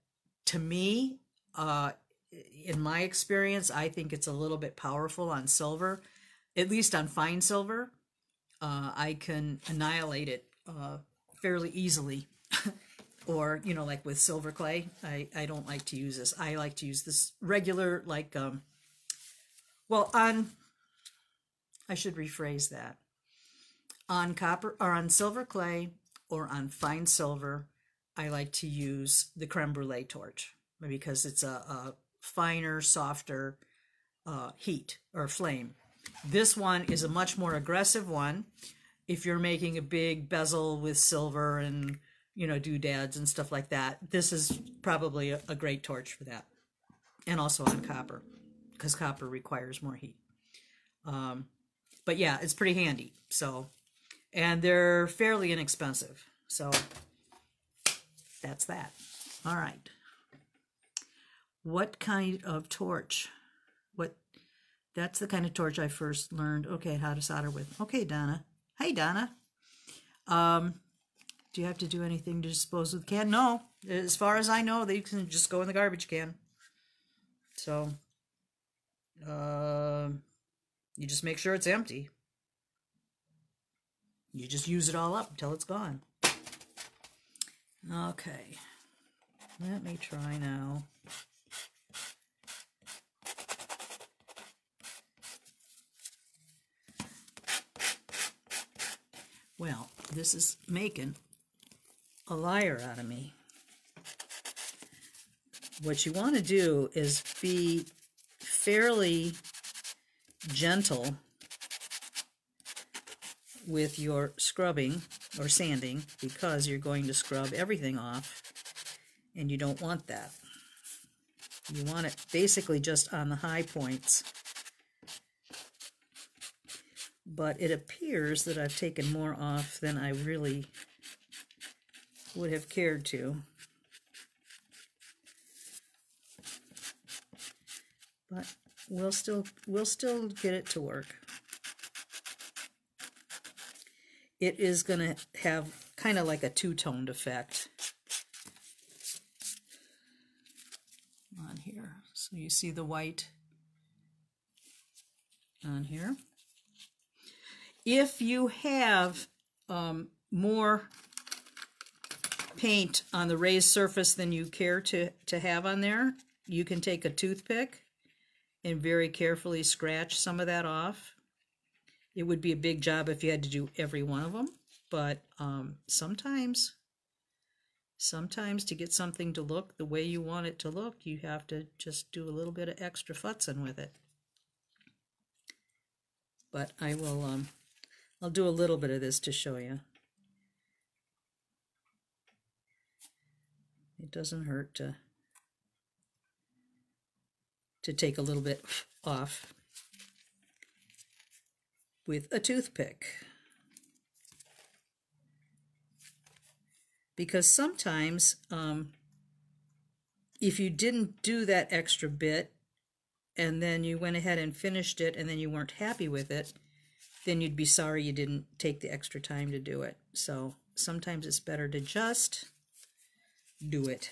to me, in my experience, I think it's a little bit powerful on silver, at least on fine silver. I can annihilate it fairly easily. Or, you know, like with silver clay, I don't like to use this. I like to use this regular, like, well, I should rephrase that. On copper, or on silver clay, or on fine silver, I like to use the creme brulee torch because it's a finer, softer heat or flame. This one is a much more aggressive one. If you're making a big bezel with silver and, you know, doodads and stuff like that, this is probably a great torch for that. And also on copper, because copper requires more heat. But yeah, it's pretty handy. So, and they're fairly inexpensive. So that's that. All right. What kind of torch? That's the kind of torch I first learned, okay, how to solder with. Okay, Donna. Hey, Donna. Do you have to do anything to dispose of the can? No. As far as I know, they can just go in the garbage can. So, you just make sure it's empty. You just use it all up until it's gone. Okay. Let me try now. Well, this is making a liar out of me. What you want to do is be fairly gentle with your scrubbing or sanding, because you're going to scrub everything off, and you don't want that. You want it basically just on the high points. But it appears that I've taken more off than I really would have cared to. But we'll still get it to work. It is going to have kind of like a two-toned effect on here. So you see the white on here. If you have more paint on the raised surface than you care to have on there, you can take a toothpick and very carefully scratch some of that off. It would be a big job if you had to do every one of them, but sometimes to get something to look the way you want it to look, you have to just do a little bit of extra futzing with it. But I will, I'll do a little bit of this to show you. It doesn't hurt to take a little bit off with a toothpick. Because sometimes if you didn't do that extra bit and then you went ahead and finished it and then you weren't happy with it, then you'd be sorry you didn't take the extra time to do it. So sometimes it's better to just do it.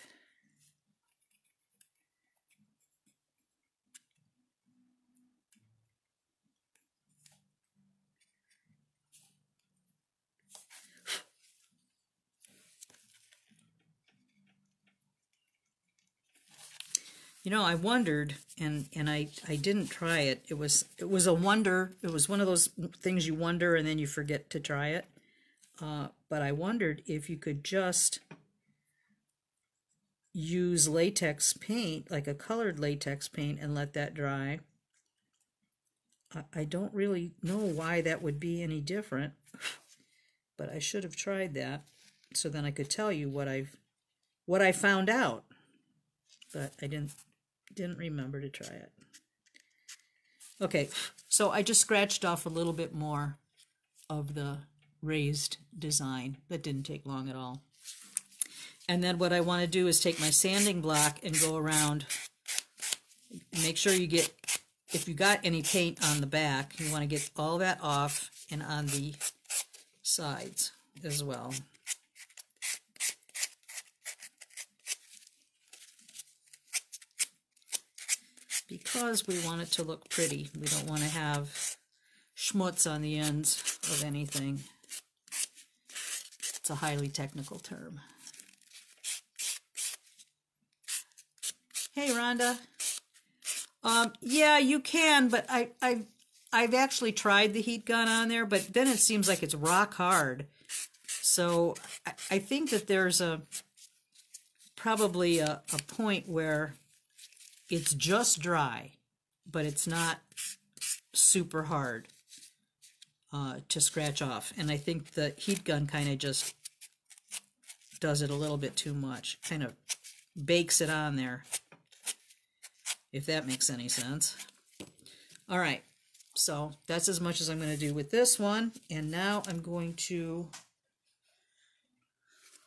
You know, I wondered, and I didn't try it. It was a wonder. It was one of those things you wonder and then you forget to try it. But I wondered if you could just use latex paint, like a colored latex paint, and let that dry. I don't really know why that would be any different, but I should have tried that so then I could tell you what I found out. But I didn't remember to try it. Okay, so I just scratched off a little bit more of the raised design. That didn't take long at all. And then what I want to do is take my sanding block and go around. Make sure you get, if you got any paint on the back, you want to get all that off and on the sides as well. because we want it to look pretty. We don't want to have schmutz on the ends of anything. It's a highly technical term. Hey, Rhonda. Yeah, you can, but I've actually tried the heat gun on there, but then it seems like it's rock hard. So I think that there's probably a point where it's just dry, but it's not super hard to scratch off. And I think the heat gun kind of just does it a little bit too much, kind of bakes it on there, if that makes any sense. All right, so that's as much as I'm going to do with this one. And now I'm going to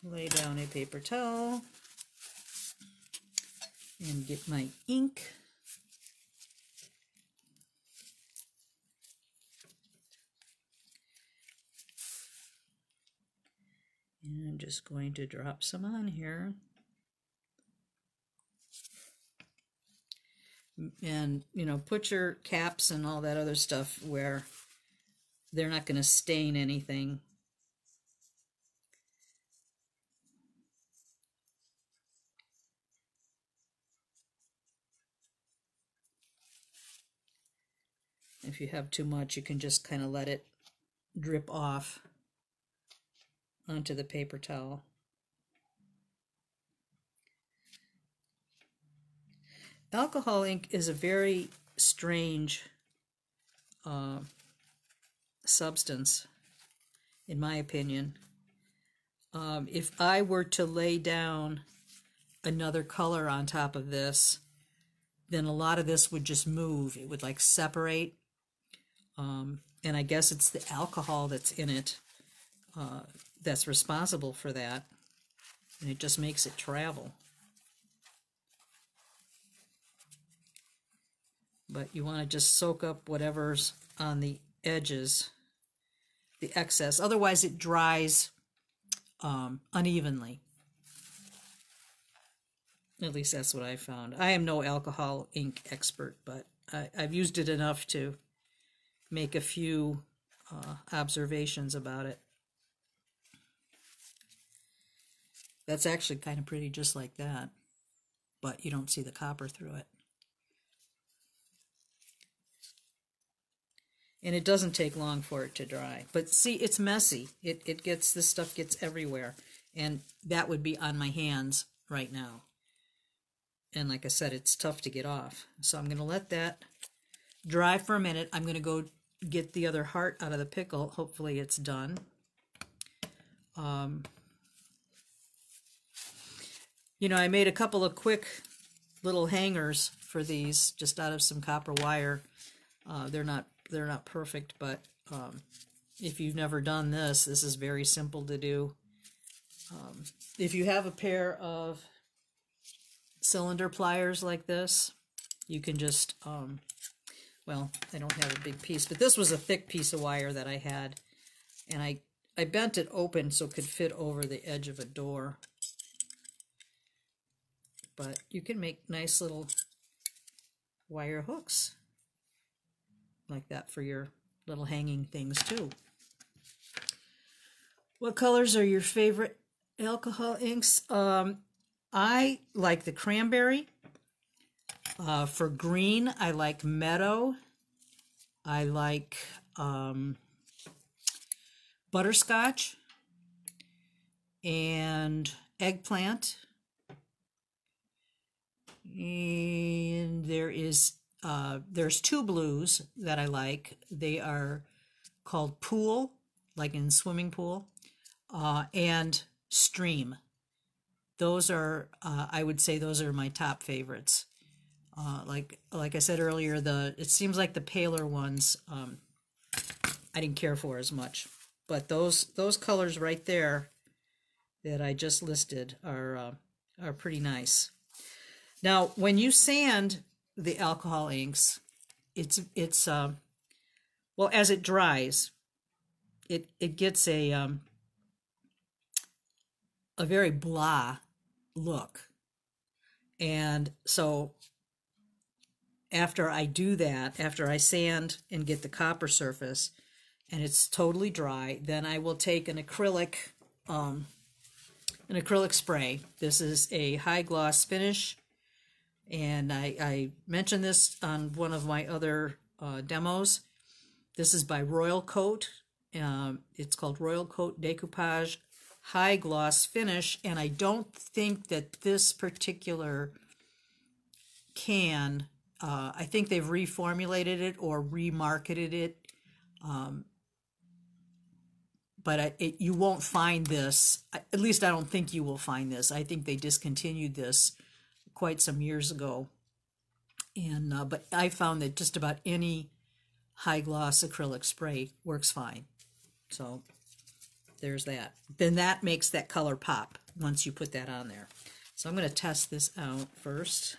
lay down a paper towel and get my ink. And I'm just going to drop some on here. And, you know, put your caps and all that other stuff where they're not going to stain anything. If you have too much, you can just kind of let it drip off onto the paper towel. Alcohol ink is a very strange substance, in my opinion. If I were to lay down another color on top of this, then a lot of this would just move. It would like separate. And I guess it's the alcohol that's in it that's responsible for that. And it just makes it travel. But you want to just soak up whatever's on the edges, the excess. Otherwise it dries unevenly. At least that's what I found. I am no alcohol ink expert, but I've used it enough to make a few observations about it. That's actually kind of pretty just like that, but you don't see the copper through it. And it doesn't take long for it to dry. But see, it's messy. This stuff gets everywhere. And that would be on my hands right now. And like I said, it's tough to get off. So I'm going to let that dry for a minute. I'm going to go get the other heart out of the pickle. Hopefully it's done. You know, I made a couple of quick little hangers for these just out of some copper wire. They're not perfect, but if you've never done this, this is very simple to do. If you have a pair of cylinder pliers like this, you can just, well, I don't have a big piece, but this was a thick piece of wire that I had, and I bent it open so it could fit over the edge of a door. But you can make nice little wire hooks like that for your little hanging things too. What colors are your favorite alcohol inks? I like the cranberry. For green, I like meadow. I like butterscotch and eggplant. And there's two blues that I like. They are called pool, like in swimming pool, and stream. Those are, I would say, those are my top favorites. Like I said earlier, it seems like the paler ones I didn't care for as much, but those colors right there that I just listed are pretty nice. Now, when you sand the alcohol inks, it's well, as it dries, it gets a very blah look, and so after I do that, after I sand and get the copper surface, and it's totally dry, then I will take an acrylic spray. This is a high gloss finish, and I mentioned this on one of my other demos. This is by Royal Coat. It's called Royal Coat Decoupage High Gloss Finish, and I don't think that this particular can, I think they've reformulated it or remarketed it, but you won't find this. At least I don't think you will find this. I think they discontinued this quite some years ago, and but I found that just about any high gloss acrylic spray works fine. So there's that. Then that makes that color pop once you put that on there. So I'm going to test this out first.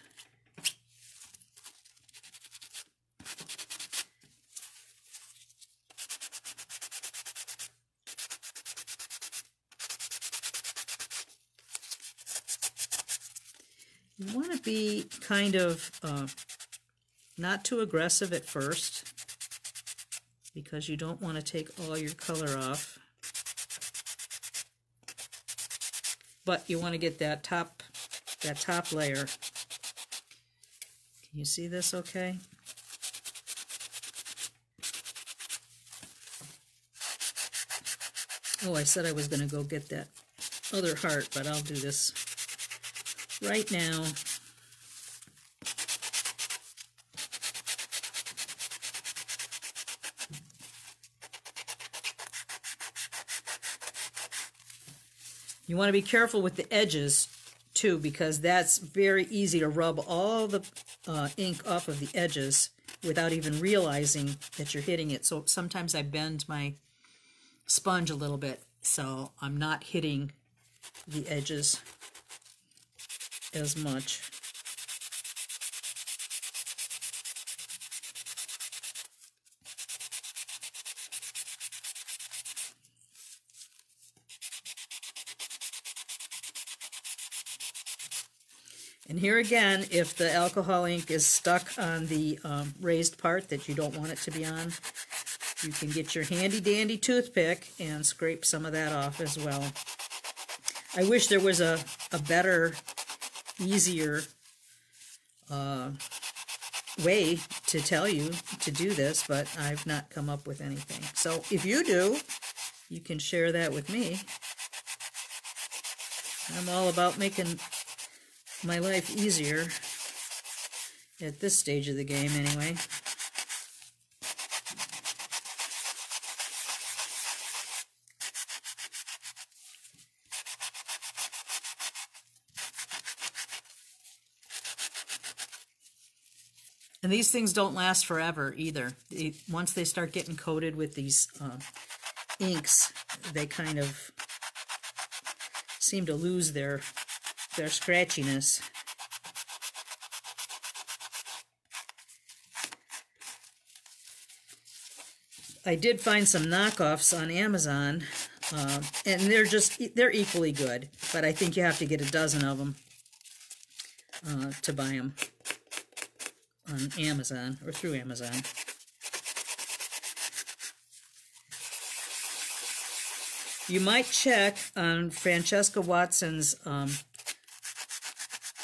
You want to be kind of not too aggressive at first, because you don't want to take all your color off. But you want to get that top layer. Can you see this okay? Oh, I said I was going to go get that other heart, but I'll do this right now. You want to be careful with the edges too, because that's very easy to rub all the ink off of the edges without even realizing that you're hitting it. So sometimes I bend my sponge a little bit, so I'm not hitting the edges as much. And here again, if the alcohol ink is stuck on the raised part that you don't want it to be on, you can get your handy dandy toothpick and scrape some of that off as well. I wish there was a better, easier way to tell you to do this, but I've not come up with anything. So if you do, you can share that with me. I'm all about making my life easier at this stage of the game anyway. And these things don't last forever either. Once they start getting coated with these inks, they kind of seem to lose their scratchiness. I did find some knockoffs on Amazon, and they're equally good, but I think you have to get a dozen of them to buy them on Amazon or through Amazon. You might check on Francesca Watson's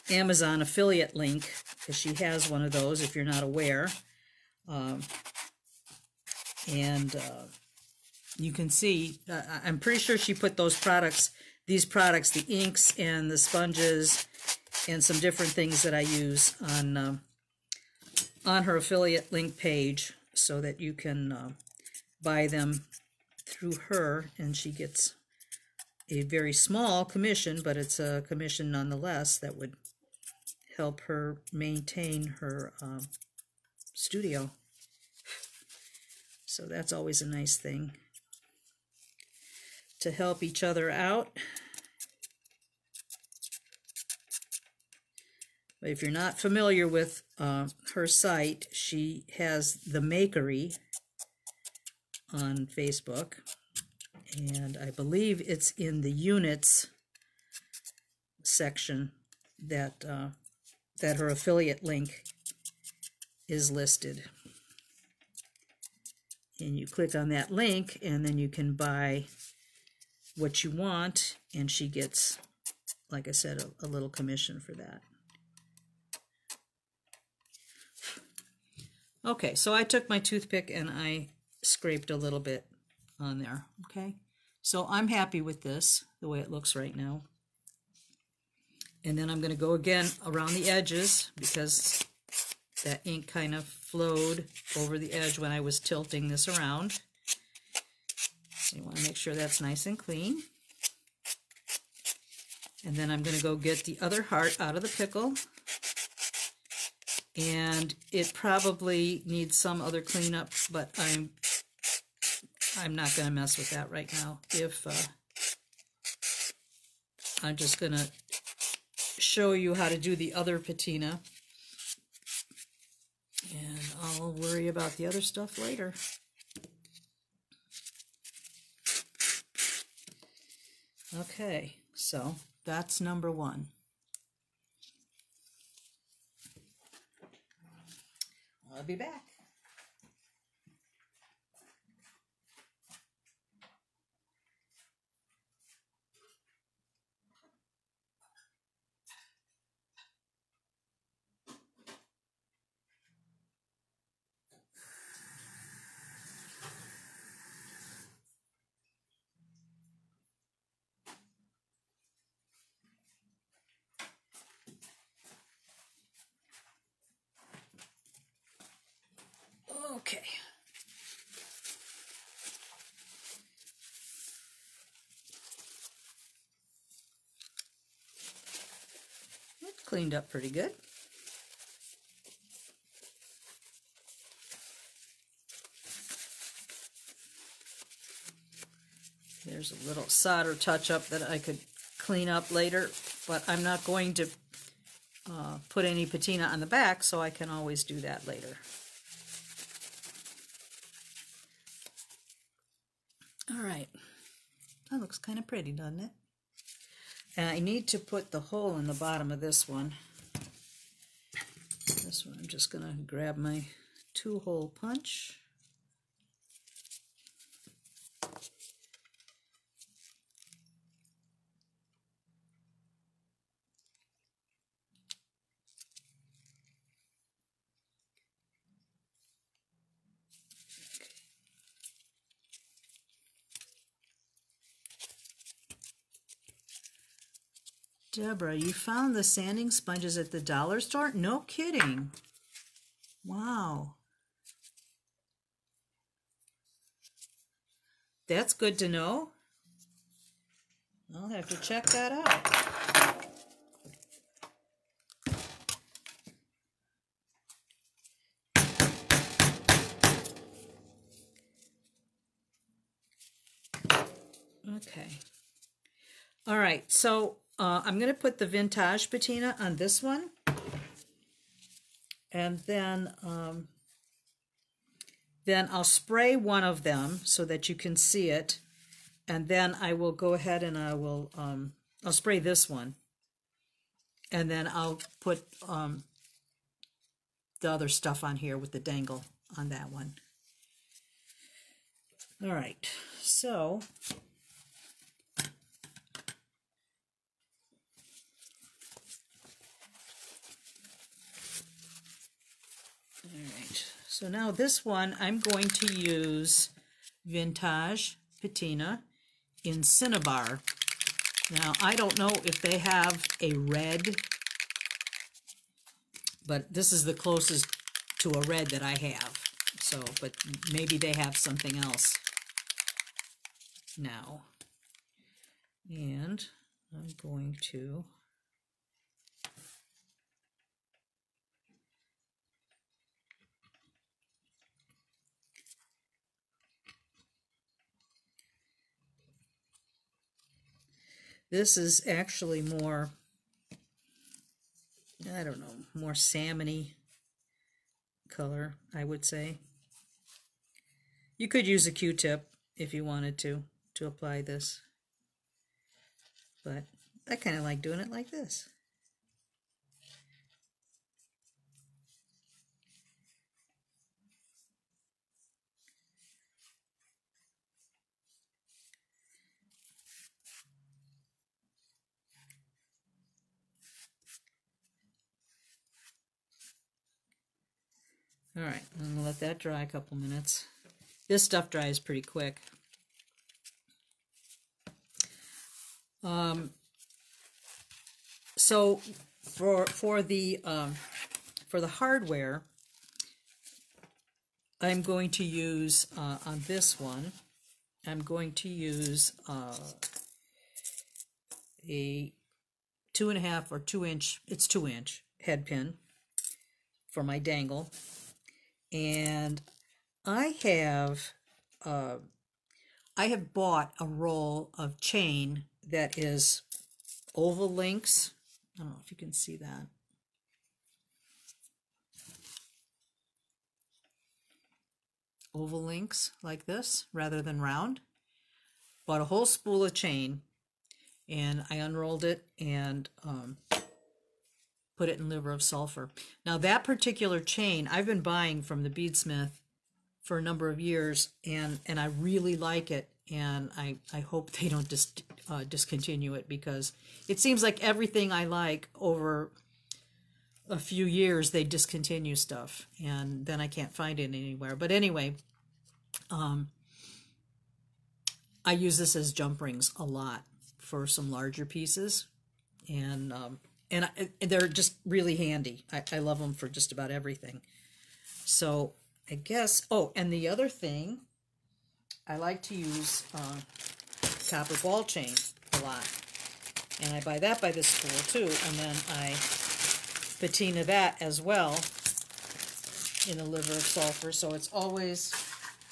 Amazon affiliate link, because she has one of those if you're not aware. You can see, I'm pretty sure she put these products, the inks and the sponges and some different things that I use on her affiliate link page, so that you can buy them through her, and she gets a very small commission, but it's a commission nonetheless that would help her maintain her studio. So that's always a nice thing, to help each other out. But if you're not familiar with her site, she has The Makery on Facebook, and I believe it's in the units section that her affiliate link is listed. And you click on that link, and then you can buy what you want, and she gets, like I said, a little commission for that. Okay, so I took my toothpick and I scraped a little bit on there, okay? So I'm happy with this, the way it looks right now. And then I'm going to go again around the edges because that ink kind of flowed over the edge when I was tilting this around. So you want to make sure that's nice and clean. And then I'm going to go get the other heart out of the pickle. And it probably needs some other cleanup, but I'm not going to mess with that right now. I'm just going to show you how to do the other patina, and I'll worry about the other stuff later. Okay, so that's number one. I'll be back. Okay. It's cleaned up pretty good. There's a little solder touch-up that I could clean up later, but I'm not going to put any patina on the back, so I can always do that later. All right, that looks kind of pretty, doesn't it? And I need to put the hole in the bottom of this one. This one, I'm just going to grab my 2-hole punch. Deborah, you found the sanding sponges at the dollar store? No kidding. Wow. That's good to know. I'll have to check that out. Okay. All right, so I'm going to put the vintage patina on this one. And then I'll spray one of them so that you can see it. And then I will go ahead and I'll spray this one. And then I'll put the other stuff on here with the dangle on that one. All right, so so now this one I'm going to use vintage patina in Cinnabar. Now I don't know if they have a red, but this is the closest to a red that I have. So, but maybe they have something else now. And I'm going to this is actually more, I don't know, more salmony color, I would say. You could use a Q-tip if you wanted to apply this, but I kind of like doing it like this. All right, I'm gonna let that dry a couple minutes. This stuff dries pretty quick. So for the hardware, I'm going to use on this one. I'm going to use a 2.5 or 2-inch. It's 2-inch head pin for my dangle, and I have bought a roll of chain that is oval links. I don't know if you can see that. Oval links like this rather than round. Bought a whole spool of chain, and I unrolled it and put it in liver of sulfur. Now that particular chain I've been buying from the beadsmith for a number of years, and I really like it, and I hope they don't discontinue it, because it seems like everything I like over a few years they discontinue stuff, and then I can't find it anywhere. But anyway, I use this as jump rings a lot for some larger pieces, and they're just really handy. I love them for just about everything. So I guess, oh, and the other thing, I like to use copper ball chain a lot, and I buy that by the spool too, and then I patina that as well in a liver of sulfur, so it's always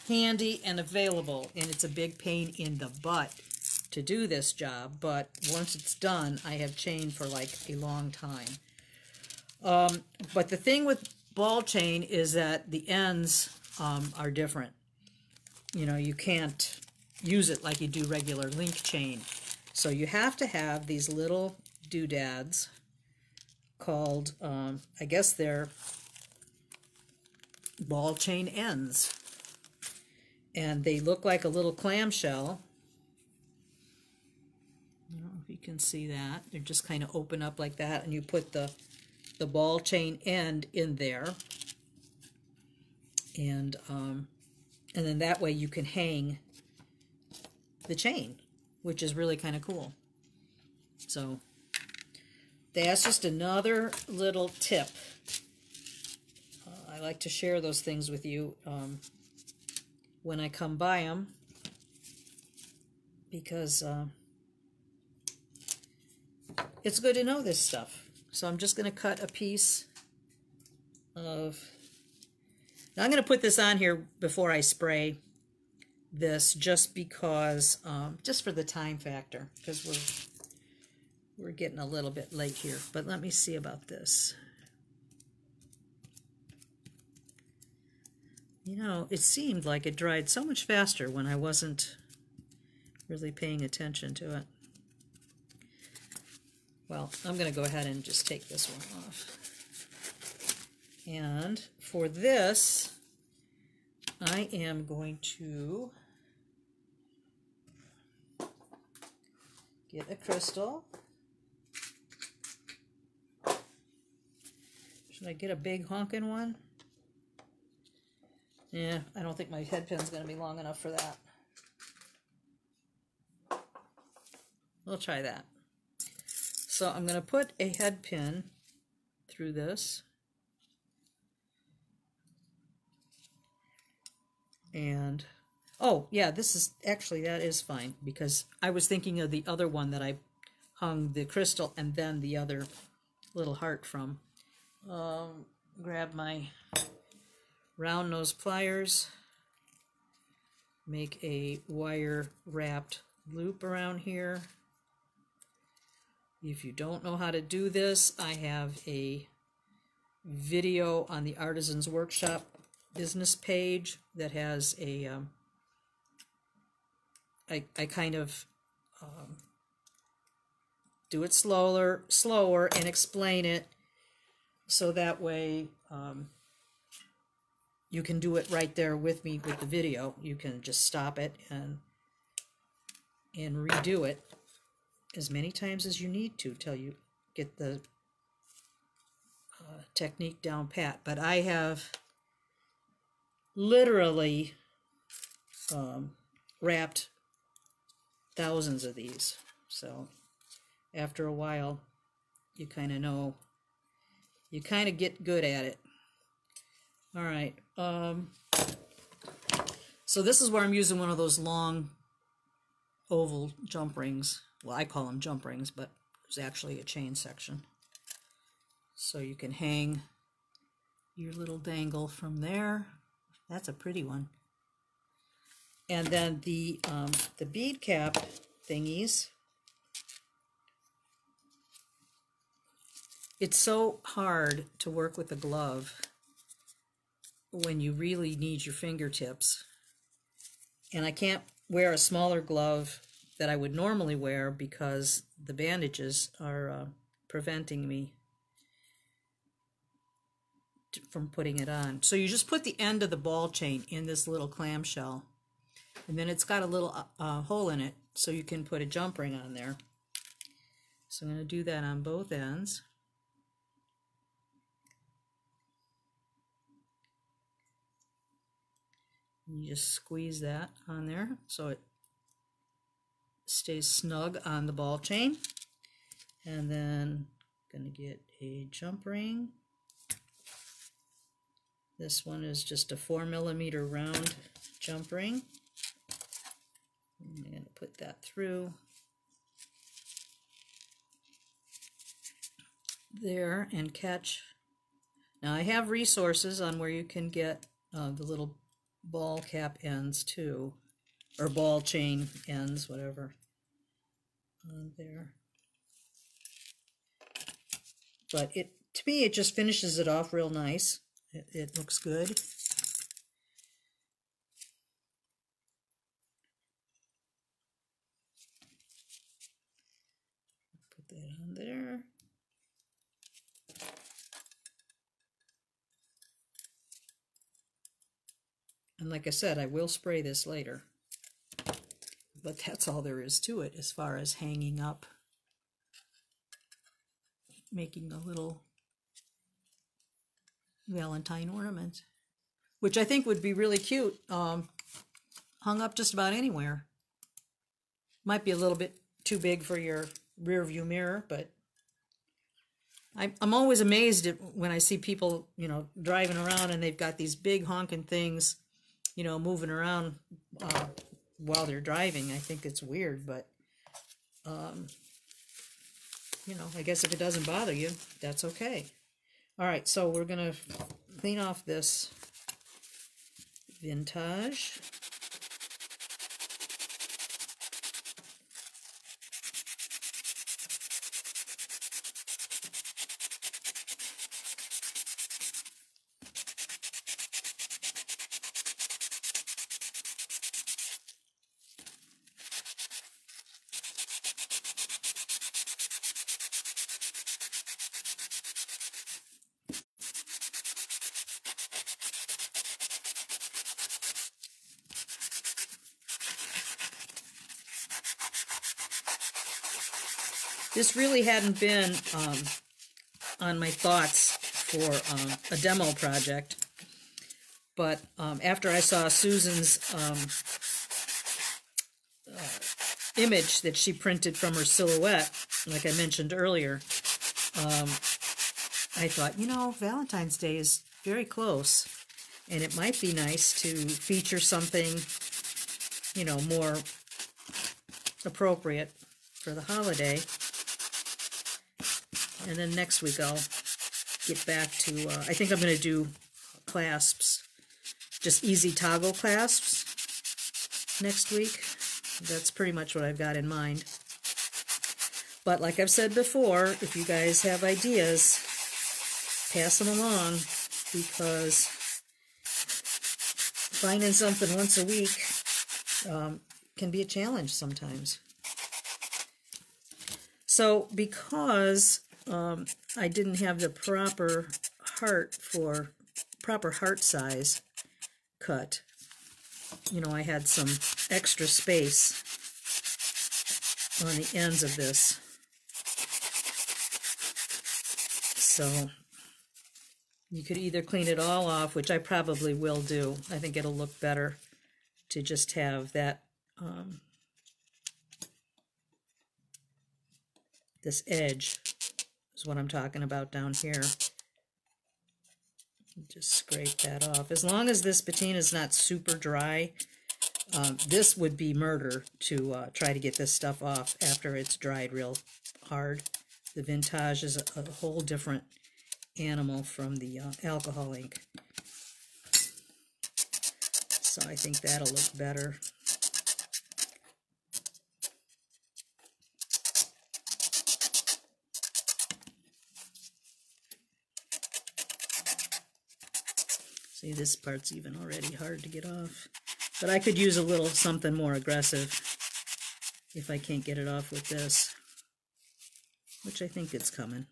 handy and available, and it's a big pain in the butt to do this job, but once it's done, I have chain for like a long time. But the thing with ball chain is that the ends are different. You know, you can't use it like you do regular link chain. So you have to have these little doodads called, I guess they're ball chain ends. And they look like a little clamshell. I don't know if you can see that. They're just kind of open up like that, and you put the ball chain end in there. And then that way you can hang the chain, which is really kind of cool. So that's just another little tip. I like to share those things with you when I come by them, because it's good to know this stuff. So I'm just going to cut a piece of... Now I'm going to put this on here before I spray this, just because, just for the time factor, because we're getting a little bit late here. But let me see about this. You know, it seemed like it dried so much faster when I wasn't really paying attention to it. Well, I'm going to go ahead and just take this one off. And for this, I am going to get a crystal. Should I get a big honking one? Yeah, I don't think my head pin's going to be long enough for that. We'll try that. So I'm going to put a head pin through this. And, oh, yeah, this is, actually, that is fine, because I was thinking of the other one that I hung the crystal and then the other little heart from. Grab my round nose pliers, make a wire wrapped loop around here. If you don't know how to do this, I have a video on the Artisans Workshop business page that has a I kind of do it slower and explain it, so that way you can do it right there with me with the video. You can just stop it and redo it as many times as you need to till you get the technique down pat. But I have literally wrapped thousands of these. So after a while, you kind of know, you kind of get good at it. All right. So this is where I'm using one of those long oval jump rings. Well, I call them jump rings, but there's actually a chain section. So you can hang your little dangle from there. That's a pretty one. And then the bead cap thingies. It's so hard to work with a glove when you really need your fingertips. And I can't wear a smaller glove that I would normally wear because the bandages are preventing me from putting it on. So you just put the end of the ball chain in this little clamshell, and then it's got a little hole in it so you can put a jump ring on there. So I'm going to do that on both ends. You just squeeze that on there so it stays snug on the ball chain. And then I'm going to get a jump ring. This one is just a 4mm round jump ring. I'm going to put that through there and catch. Now I have resources on where you can get the little ball cap ends too, or ball chain ends, whatever, on there. But to me, it just finishes it off real nice. It looks good. Put that on there. And like I said, I will spray this later. But that's all there is to it as far as hanging up, making a little Valentine ornament, which I think would be really cute, hung up just about anywhere. Might be a little bit too big for your rear view mirror, but I'm always amazed when I see people, driving around and they've got these big honking things, moving around while they're driving. I think it's weird, but I guess if it doesn't bother you, that's okay. All right, so we're gonna clean off this vintage. This really hadn't been on my thoughts for a demo project, but after I saw Susan's image that she printed from her silhouette, like I mentioned earlier, I thought, Valentine's Day is very close, and it might be nice to feature something, more appropriate for the holiday. And then next week I'll get back to, I think I'm going to do clasps, just easy toggle clasps next week. That's pretty much what I've got in mind. But like I've said before, if you guys have ideas, pass them along, because finding something once a week can be a challenge sometimes. So because I didn't have the proper heart size cut, I had some extra space on the ends of this. So You could either clean it all off, which I probably will do. I think it'll look better to just have that this edge is what I'm talking about down here. Just scrape that off. As long as this patina is not super dry, this would be murder to try to get this stuff off after it's dried real hard. The vintage is a whole different animal from the alcohol ink. So I think that'll look better. See, this part's even already hard to get off. But I could use a little something more aggressive if I can't get it off with this, which I think it's coming.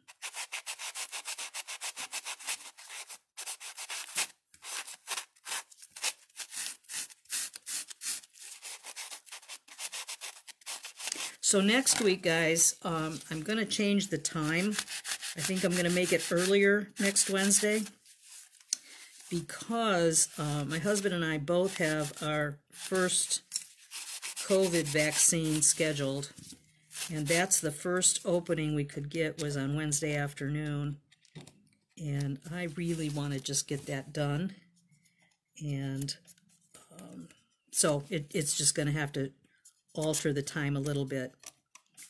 So next week, guys, I'm going to change the time. I think I'm going to make it earlier next Wednesday, because my husband and I both have our first COVID vaccine scheduled, and that's the first opening we could get was on Wednesday afternoon, and I really want to just get that done, and so it's just going to have to alter the time a little bit,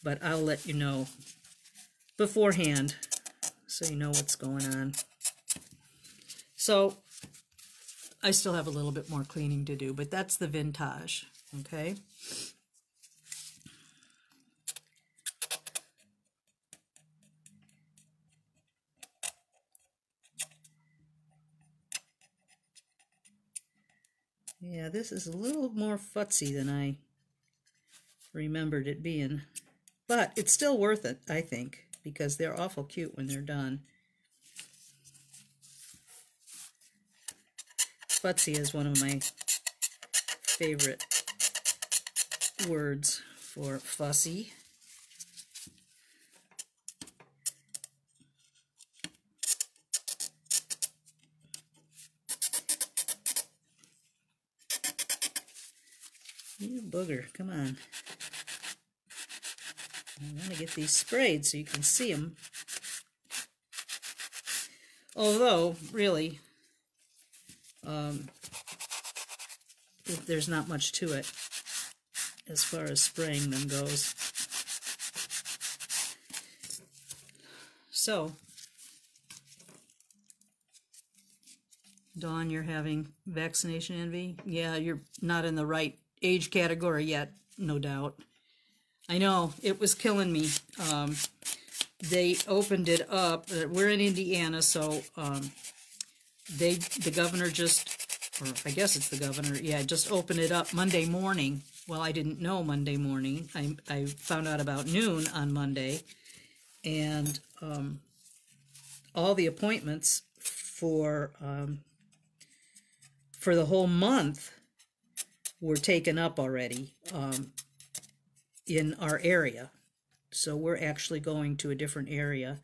but I'll let you know beforehand so you know what's going on. So I still have a little bit more cleaning to do, but that's the vintage, okay? Yeah, this is a little more futzy than I remembered it being, but it's still worth it, I think, because they're awful cute when they're done. Futzy is one of my favorite words for fussy. You booger, come on. I want to get these sprayed so you can see them. Although, really, there's not much to it as far as spraying them goes. So, Dawn, you're having vaccination envy? Yeah, you're not in the right age category yet, no doubt. I know, it was killing me. They opened it up. We're in Indiana, so the governor just, or I guess it's the governor, yeah, just opened it up Monday morning. Well, I didn't know Monday morning. I found out about noon on Monday, and all the appointments for the whole month were taken up already in our area. So we're actually going to a different area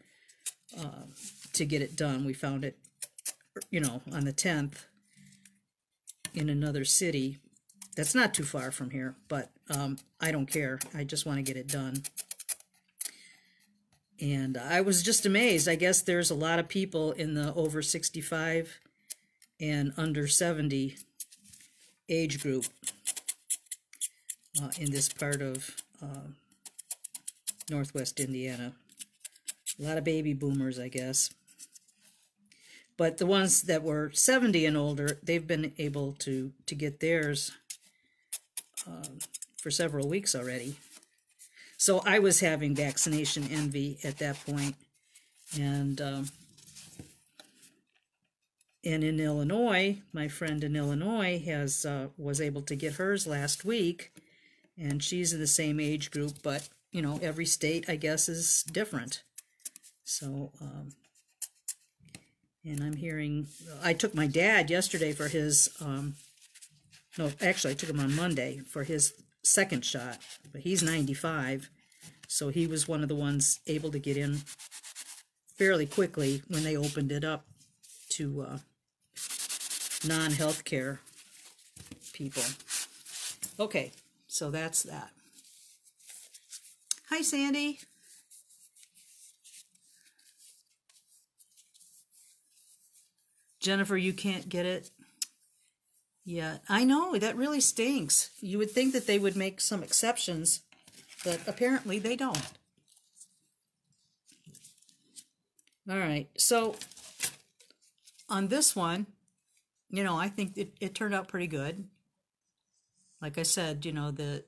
to get it done. We found it, you know, on the 10th in another city. That's not too far from here, but I don't care. I just want to get it done. And I was just amazed. I guess there's a lot of people in the over 65 and under 70 age group in this part of Northwest Indiana. A lot of baby boomers, I guess. But the ones that were 70 and older, they've been able to get theirs for several weeks already. So I was having vaccination envy at that point. And in Illinois, my friend in Illinois was able to get hers last week, and she's in the same age group, but you know, every state, I guess, is different. So, and I'm hearing, I took my dad yesterday for his, no, actually I took him on Monday for his second shot, but he's 95, so he was one of the ones able to get in fairly quickly when they opened it up to non-healthcare people. Okay, so that's that. Hi, Sandy. Jennifer, you can't get it yet. I know, that really stinks. You would think that they would make some exceptions, but apparently they don't. All right, so on this one, you know, I think it turned out pretty good. Like I said, you know, the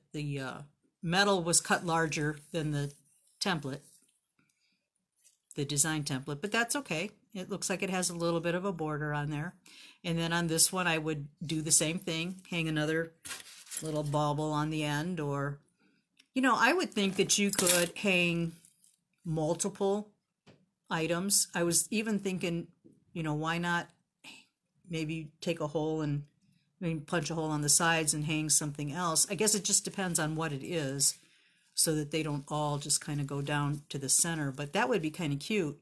metal was cut larger than the template, the design template, but that's okay. It looks like it has a little bit of a border on there. And then on this one, I would do the same thing, hang another little bauble on the end, or, you know, I would think that you could hang multiple items. I was even thinking, you know, why not maybe take a hole and maybe punch a hole on the sides and hang something else. I guess it just depends on what it is, so that they don't all just kind of go down to the center. But that would be kind of cute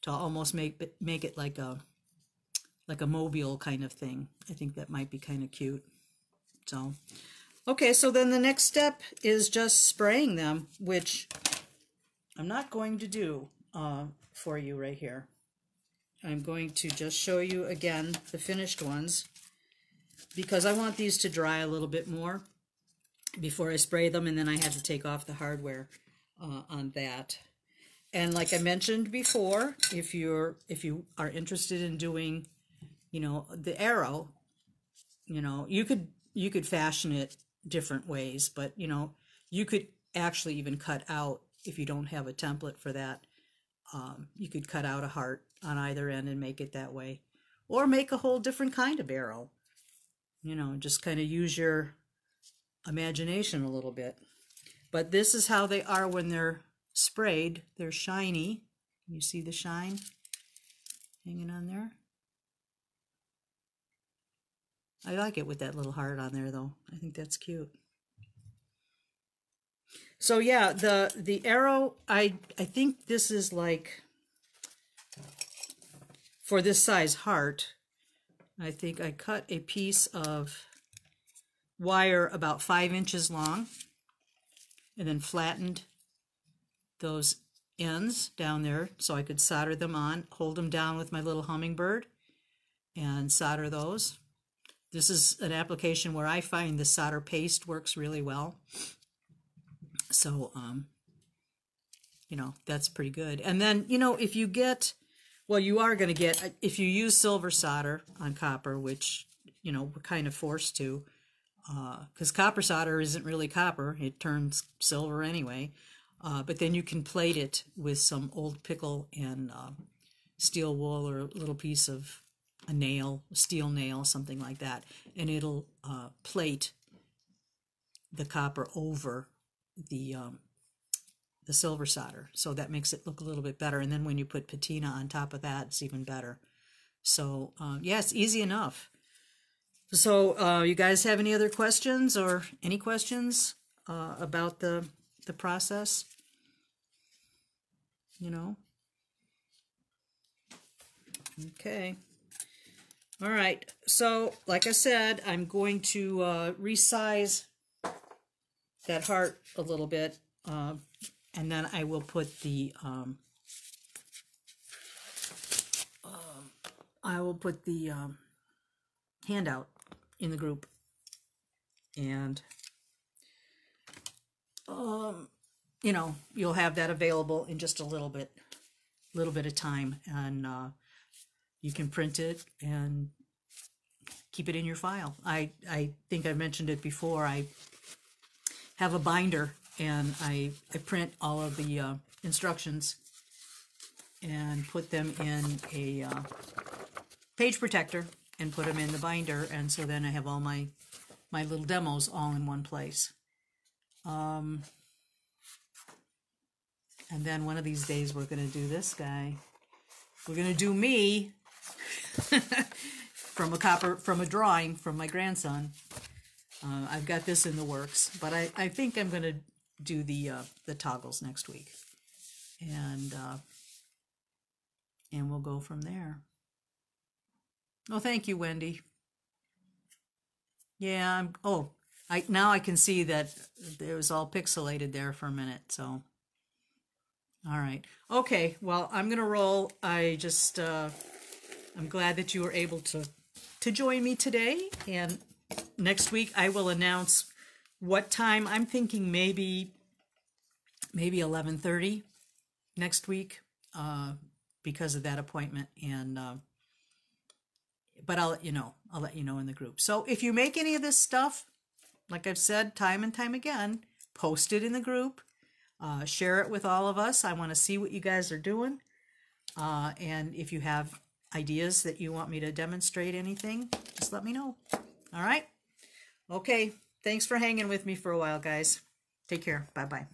to almost make it like a mobile kind of thing. I think that might be kind of cute. So, okay, so then the next step is just spraying them, which I'm not going to do for you right here. I'm going to just show you again the finished ones, because I want these to dry a little bit more before I spray them, and then I have to take off the hardware on that. And like I mentioned before, if you are interested in doing, you know, the arrow, you know, you could fashion it different ways, but you know, you could actually even cut out, if you don't have a template for that, you could cut out a heart on either end and make it that way, or make a whole different kind of arrow. You know, just kind of use your imagination a little bit. But this is how they are when they're sprayed. They're shiny. You see the shine hanging on there? I like it with that little heart on there, though. I think that's cute. So yeah, the arrow, I think this is like, for this size heart, I think I cut a piece of wire about 5 inches long, and then flattened those ends down there so I could solder them on, hold them down with my little hummingbird, and solder those. This is an application where I find the solder paste works really well. So, you know, that's pretty good. And then, you know, if you get, well, you are going to get, if you use silver solder on copper, which, you know, we're kind of forced to, because copper solder isn't really copper, it turns silver anyway. But then you can plate it with some old pickle and steel wool, or a little piece of a nail, a steel nail, something like that, and it'll plate the copper over the silver solder, so that makes it look a little bit better. And then when you put patina on top of that, it's even better. So yeah, it's easy enough. So you guys have any other questions, or any questions about the process? You know? Okay. All right. So like I said, I'm going to resize that heart a little bit, and then I will put the handout in the group, and you know, you'll have that available in just a little bit of time, and you can print it and keep it in your file. I think I mentioned it before. I have a binder, and I print all of the instructions and put them in a page protector and put them in the binder, and so then I have all my little demos all in one place. And then one of these days we're going to do this guy. We're going to do me from a drawing from my grandson. I've got this in the works, but I think I'm going to do the toggles next week, and we'll go from there. Oh, thank you, Wendy. Yeah, oh, now I can see that it was all pixelated there for a minute, so. All right. Okay, well, I'm gonna roll. I'm glad that you were able to join me today, and next week I will announce what time. I'm thinking maybe 11:30 next week, because of that appointment, and but I'll let you know. I'll let you know in the group. So if you make any of this stuff, like I've said time and time again, post it in the group. Share it with all of us. I want to see what you guys are doing. And if you have ideas that you want me to demonstrate anything, just let me know. All right? Okay. Thanks for hanging with me for a while, guys. Take care. Bye-bye.